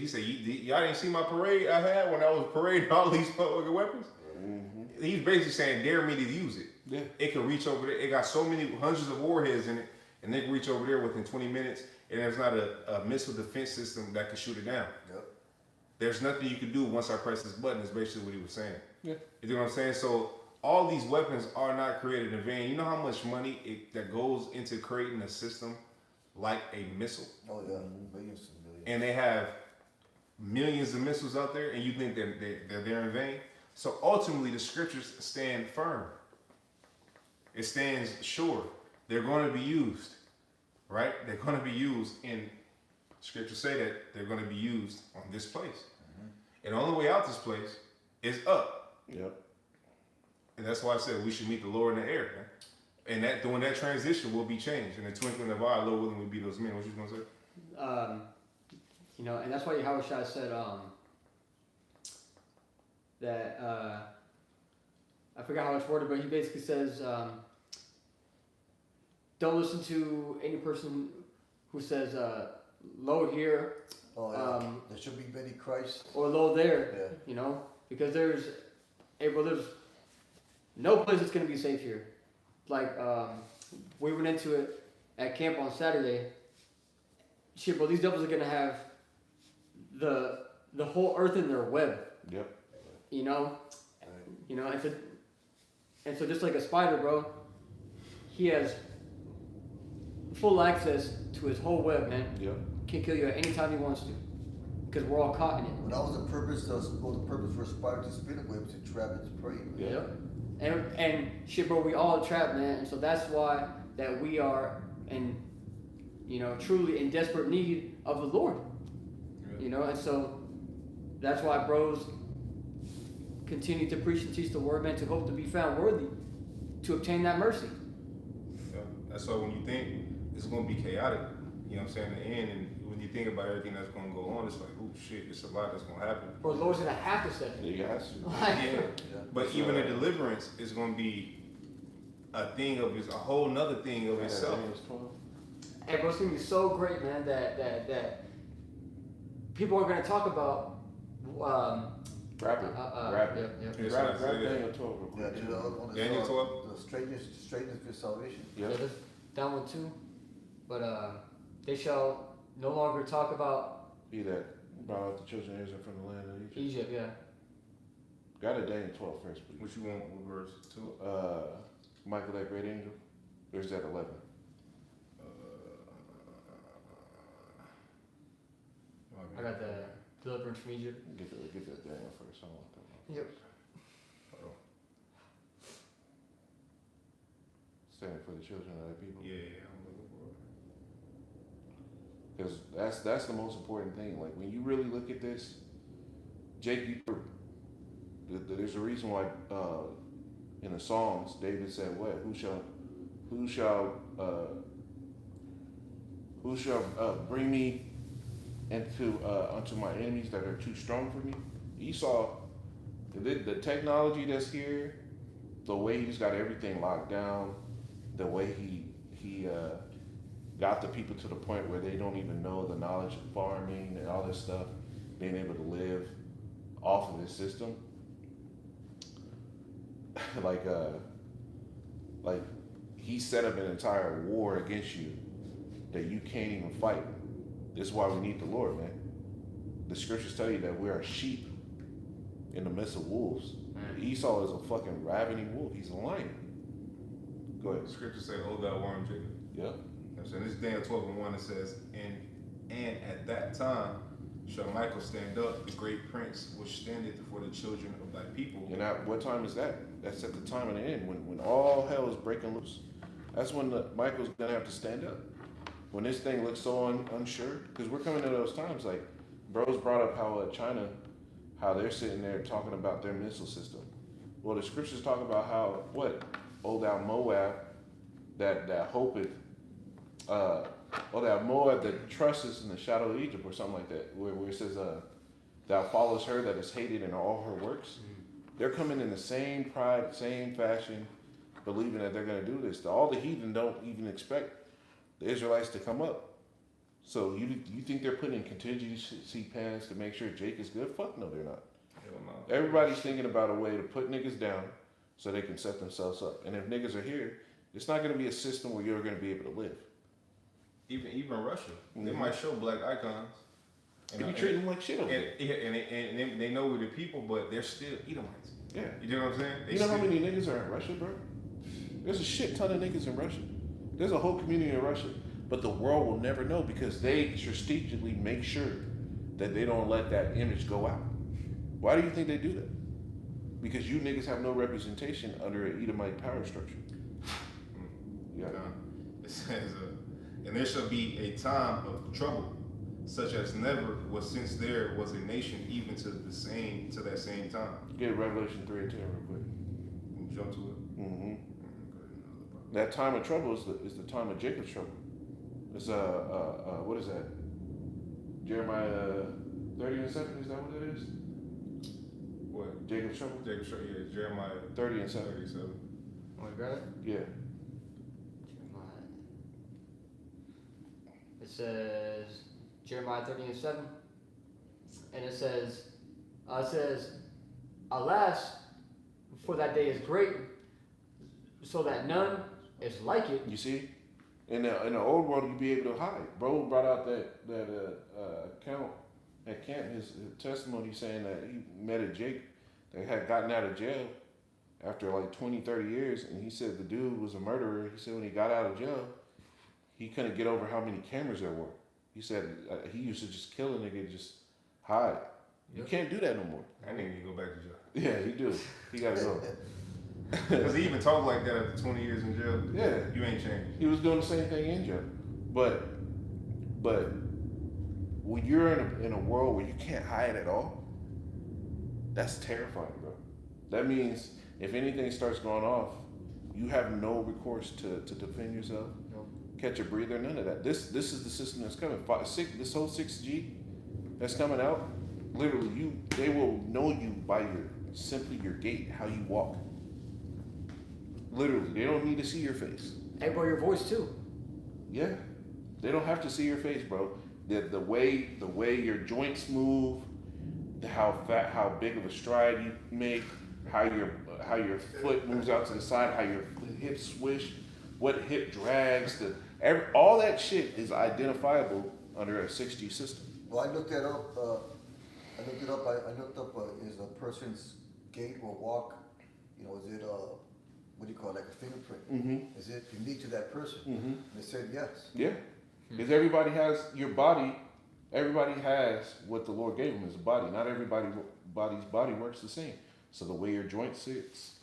said, y'all didn't see my parade I had when I was parading all these motherfucking weapons? Mm-hmm. He's basically saying, dare me to use it. Yeah. It can reach over there. It got so many hundreds of warheads in it, and they can reach over there within 20 minutes, and there's not a missile defense system that can shoot it down. Yep. There's nothing you can do once I press this button, is basically what he was saying. Yeah. You know what I'm saying? So all these weapons are not created in vain. You know how much money that goes into creating a system like a missile? Oh yeah, billions and billions. And they have millions of missiles out there, and you think they're there in vain? So ultimately, the scriptures stand firm. It stands sure. They're going to be used, right? They're going to be used in, scriptures say that they're going to be used on this place. Mm-hmm. And the only way out this place is up. Yep. And that's why I said we should meet the Lord in the air, man. And that during that transition will be changed. In the twinkling of an eye, Lord willing, we be those men. What you going to say? And that's why Yahushua said that I forgot how it's worded, but he basically says, don't listen to any person who says, lo here, Oh yeah. There should be many Christ. or lo there, Yeah. Because there's no place that's going to be safe here. Like, we went into it at camp on Saturday. Shit, bro, these devils are going to have the whole earth in their web. Yep. And so just like a spider, bro, he has full access to his whole web, man. Yep. Can kill you at any time he wants to, because we're all caught in it. Well, that was the purpose. The purpose for a spider to spin a web to trap its prey. Yeah. Yep. And shit, bro, we all trapped, man. And so that's why that we are truly in desperate need of the Lord. Yeah. And so that's why bros continue to preach and teach the word, man, to hope to be found worthy to obtain that mercy. Yeah. That's why when you think it's going to be chaotic, you know what I'm saying, in the end, and when you think about everything that's going to go on, it's like, oh shit, it's a lot that's going to happen. Bro, the Lord's going to have to step in. He has to. Yeah. But even the deliverance is going to be a whole nother thing of itself. And bro, it's going to be so great, man, that people are going to talk about Rapper. Yep. Yes, Grab I say Daniel 12 real Yeah, quick. the other one is Daniel 12? the straightness for salvation. Yeah, Yep. there's that one too. But they shall no longer talk about He that brought out the children of Israel from the land of Egypt. Egypt, yeah. Got it Daniel 12 first, please. What you want with verse 2? Michael, that great angel. Or is that 11? I got the deliverance from Egypt. Get that Daniel first. I don't want that one. Yep. Standing for the children of thy people. Yeah, I'm looking for it. Because that's the most important thing. Like when you really look at this, Jake, there's a reason why in the Psalms David said, "What? Who shall bring me unto my enemies that are too strong for me?" Esau, the technology that's here, the way he's got everything locked down, the way he got the people to the point where they don't even know the knowledge of farming and all this stuff, being able to live off of this system. like he set up an entire war against you that you can't even fight. This is why we need the Lord, man. The scriptures tell you that we are sheep in the midst of wolves. Esau is a fucking ravening wolf. He's a lion. Go ahead. The scriptures say, "Oh, thou worm, Jacob." Yep. That's So this is Daniel 12:1, it says, and at that time shall Michael stand up, the great prince, which standeth for the children of thy people. And what time is that? That's at the time of the end, when all hell is breaking loose. That's when Michael's gonna have to stand up. When this thing looks so unsure, because we're coming to those times. Like, bros brought up how they're sitting there talking about their missile system. Well, the scriptures talk about how old thou Moab, that hopeth, that Moab that trusteth in the shadow of Egypt, or something like that, where it says, thou follows her that is hated in all her works. They're coming in the same pride, same fashion, believing that they're going to do this. All the heathen don't even expect the Israelites to come up. So you think they're putting in contingency plans to make sure Jake is good? Fuck no, they're not. Hell no. Everybody's thinking about a way to put niggas down so they can set themselves up. And if niggas are here, it's not going to be a system where you're going to be able to live. Even Russia, they might show black icons. And you treat them like shit over there. And they know we're the people, but they're still Edomites. Yeah. You know what I'm saying? You know how many niggas are in Russia, bro? There's a shit ton of niggas in Russia. There's a whole community in Russia. But the world will never know because they strategically make sure that they don't let that image go out. Why do you think they do that? Because you niggas have no representation under an Edomite power structure. Yeah. It says, and there shall be a time of trouble, such as never was since there was a nation even to that same time. Get Revelation 3 and 10 real quick. Jump to it. Mm-hmm. That time of trouble is the time of Jacob's trouble. It's what is that? Jeremiah 30 and 7, is that what it is? What? Jacob's trouble? Jacob's trouble, yeah, Jeremiah 30 and 7. 37. Want to grab it? Yeah. It says Jeremiah 30 and 7, and it says, alas, for that day is great, so that none is like it. You see, in the old world, you'd be able to hide. Bro brought out that account at Kent, his testimony saying that he met a Jake that had gotten out of jail after like 20, 30 years, and he said the dude was a murderer. He said when he got out of jail, he couldn't get over how many cameras there were. He said he used to just kill a nigga and just hide. You can't do that no more. I need to go back to jail. Yeah, he do. He gotta go. Because he even talked like that after 20 years in jail. Yeah. You ain't changed. He was doing the same thing in jail. But when you're in a world where you can't hide at all, that's terrifying, bro. That means if anything starts going off, you have no recourse to defend yourself. No. Catch a breather, none of that. This is the system that's coming. This whole 6G that's coming out, literally, they will know you by simply your gait, how you walk. Literally, they don't need to see your face. Hey, bro, your voice too. Yeah, they don't have to see your face, bro. The way your joints move, how big of a stride you make, how your foot moves out to the side, how your hips swish, what hip drags, all that shit is identifiable under a 6G system. Well, I looked that up. I looked up is a person's gait or walk, is it what do you call it, like a fingerprint? Mm-hmm. Is it unique to that person? Mm-hmm. They said yes. Yeah, because everybody has your body. Everybody has what the Lord gave them as a body. Not everybody's body works the same. So the way your joint sits,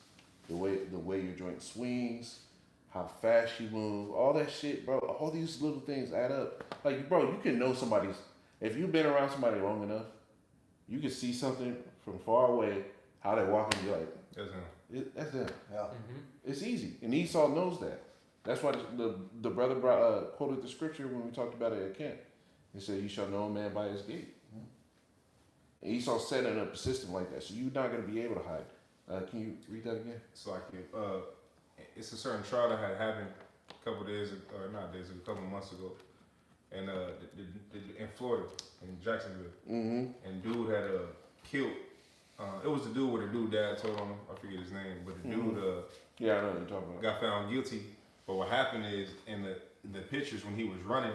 the way your joint swings, how fast you move, all that shit, bro. All these little things add up. Like, bro, you can know somebody's. If you've been around somebody long enough, you can see something from far away, how they walk, and be like, That's him. that's them. Yeah. Mm-hmm. It's easy, and Esau knows that. That's why the brother quoted the scripture when we talked about it at camp. He said, "You shall know a man by his gait." And Esau setting up a system like that, so you're not going to be able to hide. Can you read that again? So it's a certain trial that had happened a couple months ago, and in Florida, in Jacksonville, and dude had killed. It was the dude where the dude dad told on him. I forget his name, but the dude Yeah, I know what you're talking about. got found guilty. But what happened is in the pictures when he was running,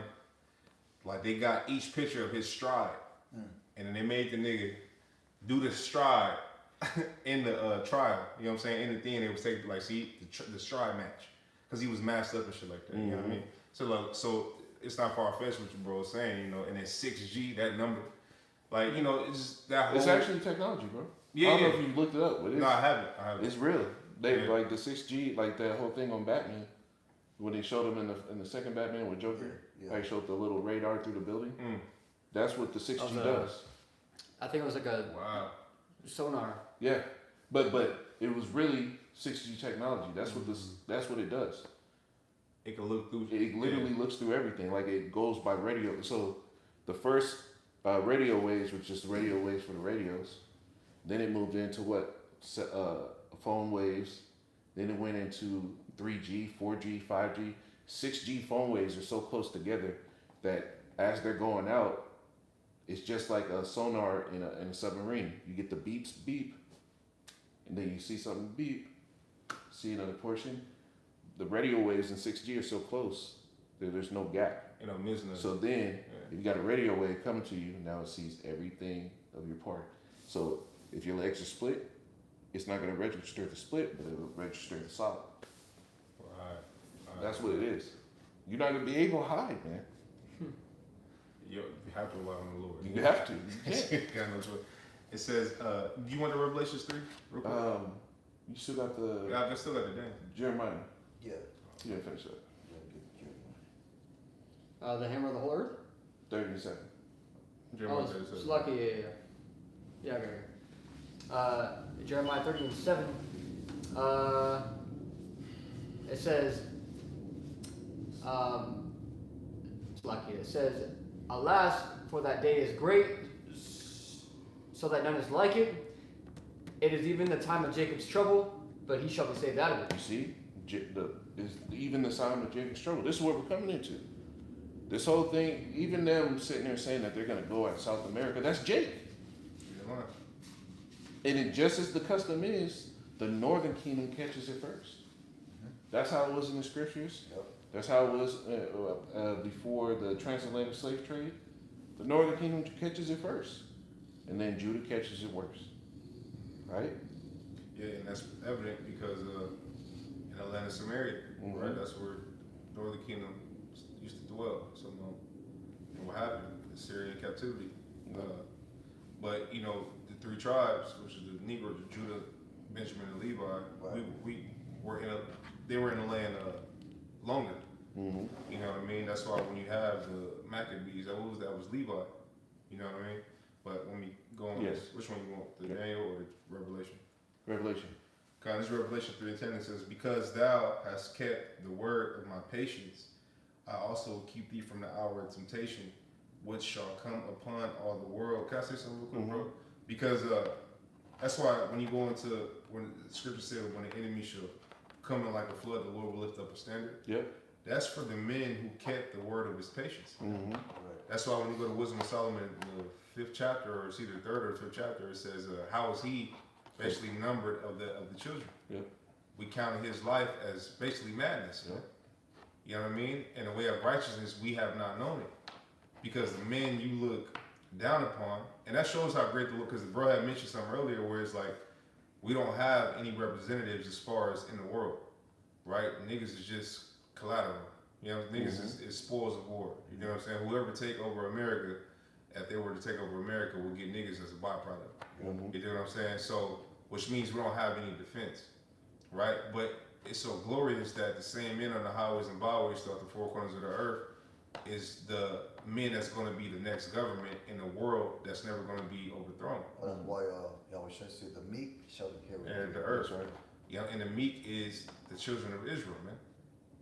like they got each picture of his stride, and then they made the nigga do the stride in the trial. You know what I'm saying? In the thing, they was taking like see the stride match because he was masked up and shit like that. You know what I mean? So it's not far fetched what you bro is saying, you know, and then 6G, that number, like, you know, it's just that whole. It's actually technology, bro. Yeah, I don't know if you looked it up, but it's, no, I haven't. It's real. They like the 6G, like that whole thing on Batman when they showed him in the second Batman with Joker. Yeah. Like showed the little radar through the building. That's what the 6G does. I think it was like a sonar. Yeah, but it was really 6G technology. That's what That's what it does. It can look through. It literally looks through everything. Like it goes by radio. So the first radio waves, which is the radio waves for the radios. Then it moved into phone waves. Then it went into 3G, 4G, 5G. 6G phone waves are so close together that as they're going out, it's just like a sonar in a submarine. You get the beeps, beep, and then you see something beep, see another portion. The radio waves in 6G are so close that there's no gap. You know, missing. So then, if you got a radio wave coming to you, now it sees everything of your part. So if your legs are split, it's not going to register the split, but it'll register the solid. Right. That's what it is. You're not going to be able to hide, man. You have to rely on the Lord. You have to. You can't. Got no choice. It says, do you want the Revelations 3 real quick? You still got the Yeah, I still got the damn. Jeremiah. Yeah. You didn't finish that. The hammer of the whole earth? 37. Jeremiah Oh, 37. it's lucky, yeah. Yeah, I got it. Jeremiah 30:7. It says, it's lucky. It says, alas, for that day is great, so that none is like it. It is even the time of Jacob's trouble, but he shall be saved out of it. You see, even the sign of Jacob's trouble. This is what we're coming into. This whole thing, even them sitting there saying that they're going to go at South America, that's Jake. And it, just as the custom is, the northern kingdom catches it first. That's how it was in the scriptures. Yep. That's how it was before the transatlantic slave trade. The northern kingdom catches it first, and then Judah catches it worse. Right? Yeah, and that's evident because in Atlanta, Samaria, right? That's where the northern kingdom used to dwell. So, and what happened? The Syrian captivity. But you know, the three tribes, which is the Negroes, Judah, Benjamin, and Levi, right. we were they were in the land longer. Mm-hmm. You know what I mean? That's why when you have the Maccabees, that was Levi. You know what I mean? But when we go on, which one you want, the Daniel or the Revelation? Revelation. God, this Revelation 3:10, it says, because thou hast kept the word of my patience, I also will keep thee from the hour of temptation, which shall come upon all the world. Can I say something real quick, bro? Because that's why when you go into, when the scripture said, when the enemy shall come in like a flood, the Lord will lift up a standard. Yep. That's for the men who kept the word of his patience. Mm-hmm. That's why when you go to Wisdom of Solomon, the 5th chapter, or it's either 3rd or 5th chapter, it says, how is he basically numbered of the children? Yep. We counted his life as basically madness. Yep. You know what I mean? In the way of righteousness, we have not known it. Because the men you look down upon, and that shows how great the Lord, because the bro had mentioned something earlier where it's like, we don't have any representatives as far as in the world, right? Niggas is just collateral. You know, niggas is spoils of war. You know what I'm saying? Whoever take over America, if they were to take over America, will get niggas as a byproduct. You know what I'm saying? So, which means we don't have any defense, right? But it's so glorious that the same men on the highways and byways throughout the four corners of the earth is the men that's going to be the next government in the world that's never going to be overthrown. Well, that's why Yahweh said the meek shall inherit And the earth, right? Yeah, and the meek is the children of Israel, man.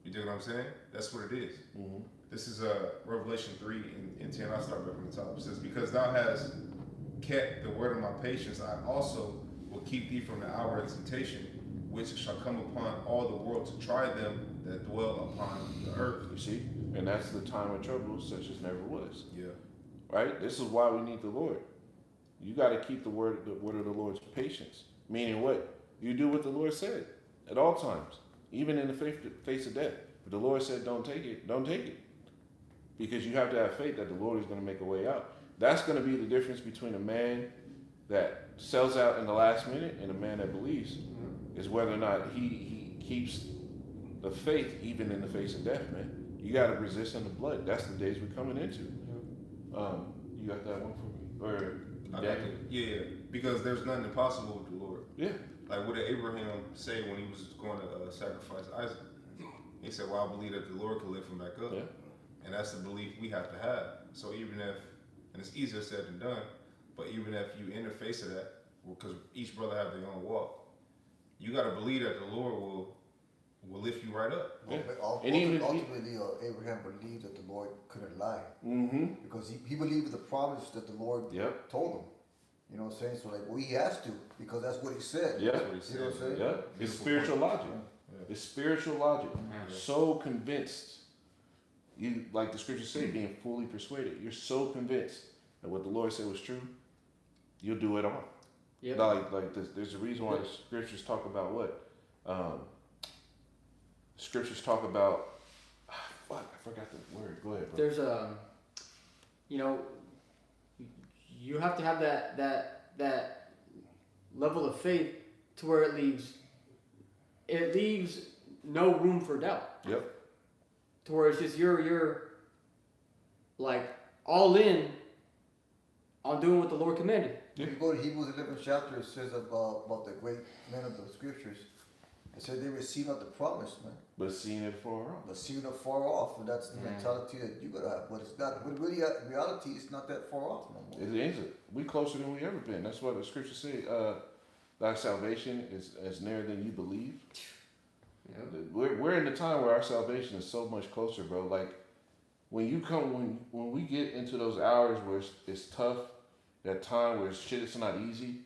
You dig what I'm saying? That's what it is. This is Revelation 3 and 10. I'll start back from the top. It says, because thou hast kept the word of my patience, I also will keep thee from the hour of temptation, which shall come upon all the world to try them that dwell upon the earth. You see? And that's the time of trouble such as never was. Yeah. Right? This is why we need the Lord. You got to keep the word of the Lord's patience. Meaning what? You do what the Lord said at all times, even in the face of death. If the Lord said don't take it, don't take it. Because you have to have faith that the Lord is going to make a way out. That's going to be the difference between a man that sells out in the last minute and a man that believes, is whether or not he keeps the faith even in the face of death, man. You got to resist in the blood. That's the days we're coming into. You got that one for me? Or I got it. Yeah, because there's nothing impossible with the Lord. Yeah. Like what did Abraham say when he was going to sacrifice Isaac? He said, "Well, I believe that the Lord can lift him back up." Yeah. And that's the belief we have to have. So even if, and it's easier said than done, but even if you interface to that, because each brother have their own walk, you got to believe that the Lord will lift you right up. Yeah. Ultimately, Abraham believed that the Lord couldn't lie. Mm-hmm. Because he believed the promise that the Lord told him. You know what I'm saying? So like, well, he has to, because that's what he said. Yeah. That's what he said. You know what I'm saying? Yeah. It's spiritual logic. Yeah. It's spiritual logic. So convinced. You, like the scriptures say, being fully persuaded. You're so convinced that what the Lord said was true, you'll do it all. Yep. Like this, there's a reason why the scriptures talk about what? Scriptures talk about, fuck, I forgot the word. Go ahead, bro. There's you know, you have to have that level of faith to where it leaves no room for doubt. Yep. To where it's just you're like all in on doing what the Lord commanded. If you go to Hebrews 11th chapter, it says about the great men of the scriptures. It said they received not the promise, man, But seeing it far off. but seeing it far off, and that's the mentality that you gotta have. But it's not. But really, in reality, it's not that far off no more. It isn't. We closer than we ever been. That's what the scriptures say. Thy salvation is nearer than you believe. Yep. We're in the time where our salvation is so much closer, bro. Like when when we get into those hours where it's tough, that time where shit is not easy.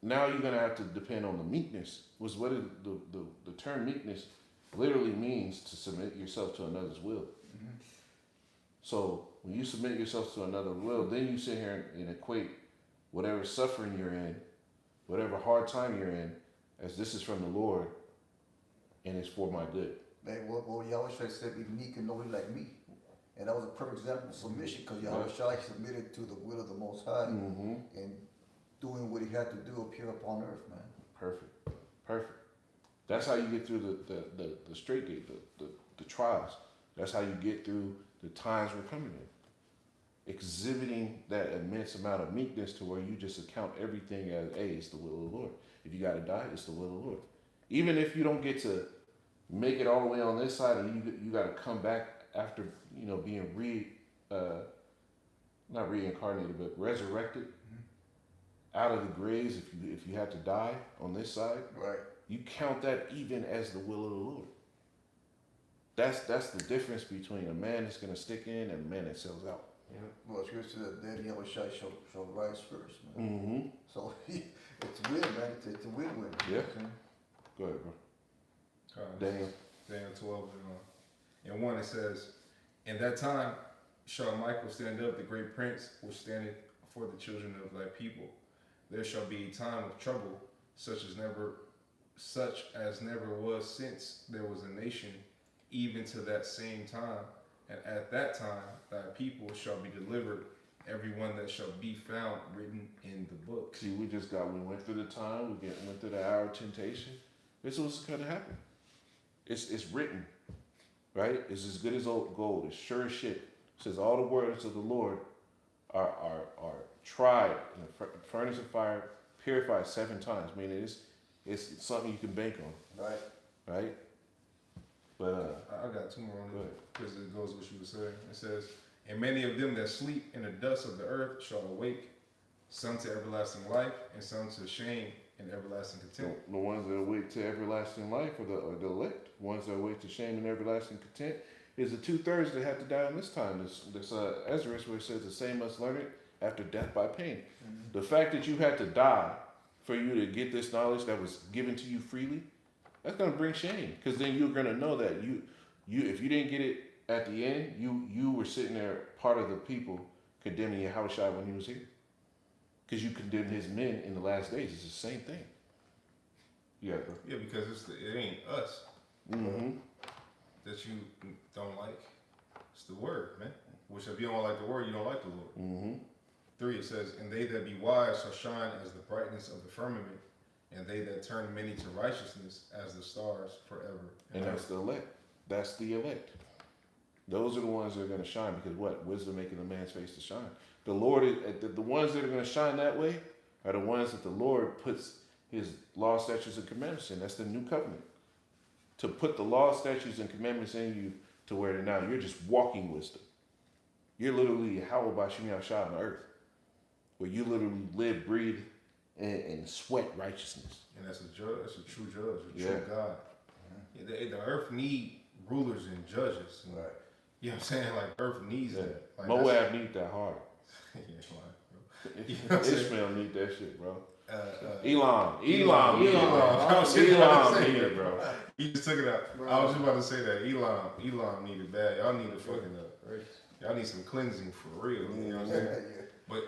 Now you're gonna have to depend on the meekness. What is the term meekness literally means to submit yourself to another's will. Mm-hmm. So when you submit yourself to another will, then you sit here and equate whatever suffering you're in, whatever hard time you're in, as this is from the Lord, and it's for my good. Man, what Yahweh said, be meek and lowly like me. And that was a perfect example of submission, because Yahweh submitted to the will of the Most High and doing what he had to do up here upon earth, man. Perfect. That's how you get through the straight gate, the trials. That's how you get through the times we're coming in. Exhibiting that immense amount of meekness to where you just account everything as, hey, it's the will of the Lord. If you got to die, it's the will of the Lord. Even if you don't get to make it all the way on this side, and you got to come back after being not reincarnated, but resurrected out of the graves. If you have to die on this side, right, you count that even as the will of the Lord. That's the difference between a man that's going to stick in and a man that sells out. Yeah. Well, scripture said that Yahweh shall rise first, man. Mm-hmm. So it's a win, man. It's a win-win. Yeah. Okay? Go ahead, bro. Daniel 12 and 1, it says, "In that time shall Michael stand up, the great prince, which standeth for the children of thy people. There shall be a time of trouble, such as never was since there was a nation, even to that same time. And at that time thy people shall be delivered, every one that shall be found written in the book." See, we went through the time, went through the hour of temptation. This was going to happen. It's written, right? It's as good as old gold. It's sure as shit. It says all the words of the Lord are tried in a furnace of fire, purified 7 times. Meaning it's something you can bank on. Right? But I got 2 more on go it ahead. because it goes with what you were saying. It says, "And many of them that sleep in the dust of the earth shall awake, some to everlasting life, and some to shame and everlasting contempt." The ones that awake to everlasting life are the elect. Ones that awake to shame and everlasting contempt is the 2/3 that have to die in this time. This Ezra, where it says the same must learn it after death by pain. The fact that you had to die for you to get this knowledge that was given to you freely, that's going to bring shame, because then you're going to know that you if you didn't get it at the end, you were sitting there part of the people condemning Yahushua when he was here, because you condemned his men in the last days. It's the same thing. Yeah, bro. Yeah, because it ain't us that you don't like. It's the word, man. Which if you don't like the word, you don't like the Lord. 3, it says, "And they that be wise shall shine as the brightness of the firmament, and they that turn many to righteousness as the stars forever." And that's the elect. That's the elect. Those are the ones that are going to shine because what? Wisdom making a man's face to shine. The Lord, the ones that are going to shine that way are the ones that the Lord puts his law, statutes, and commandments in. That's the new covenant. To put the law, statutes, and commandments in you to where now you're just walking wisdom. You're literally Yahweh Bashim Yahshua on earth, where you literally live, breathe, and sweat righteousness. And that's a judge. That's a true judge, a true God. Yeah, the earth need rulers and judges. Right. You know what I'm saying? Like earth needs that. Like, Moab need that hard. Yeah, like, bro. Ishmael need that shit, bro. Elam need it, bro. You just took it out. Bro. I was just about to say that. Elam need it bad. Y'all need a fucking y'all need some cleansing for real. You know what I'm saying? But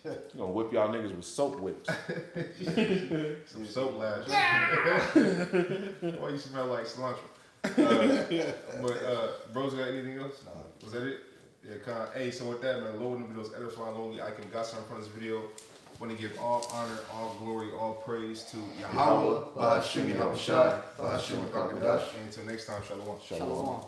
you gonna whip y'all niggas with soap whips. Some soap lashes. Why you smell like cilantro? But bros, got anything else? No. Was that it? Yeah, kind. Hey, so with that, man, Lord, the videos edifying, Lord, I can got something from this video. Want to give all honor, all glory, all praise to Yahweh, Bahashim Yahushua, Bahashim Kakadash. and until next time, Shalom. Shalom.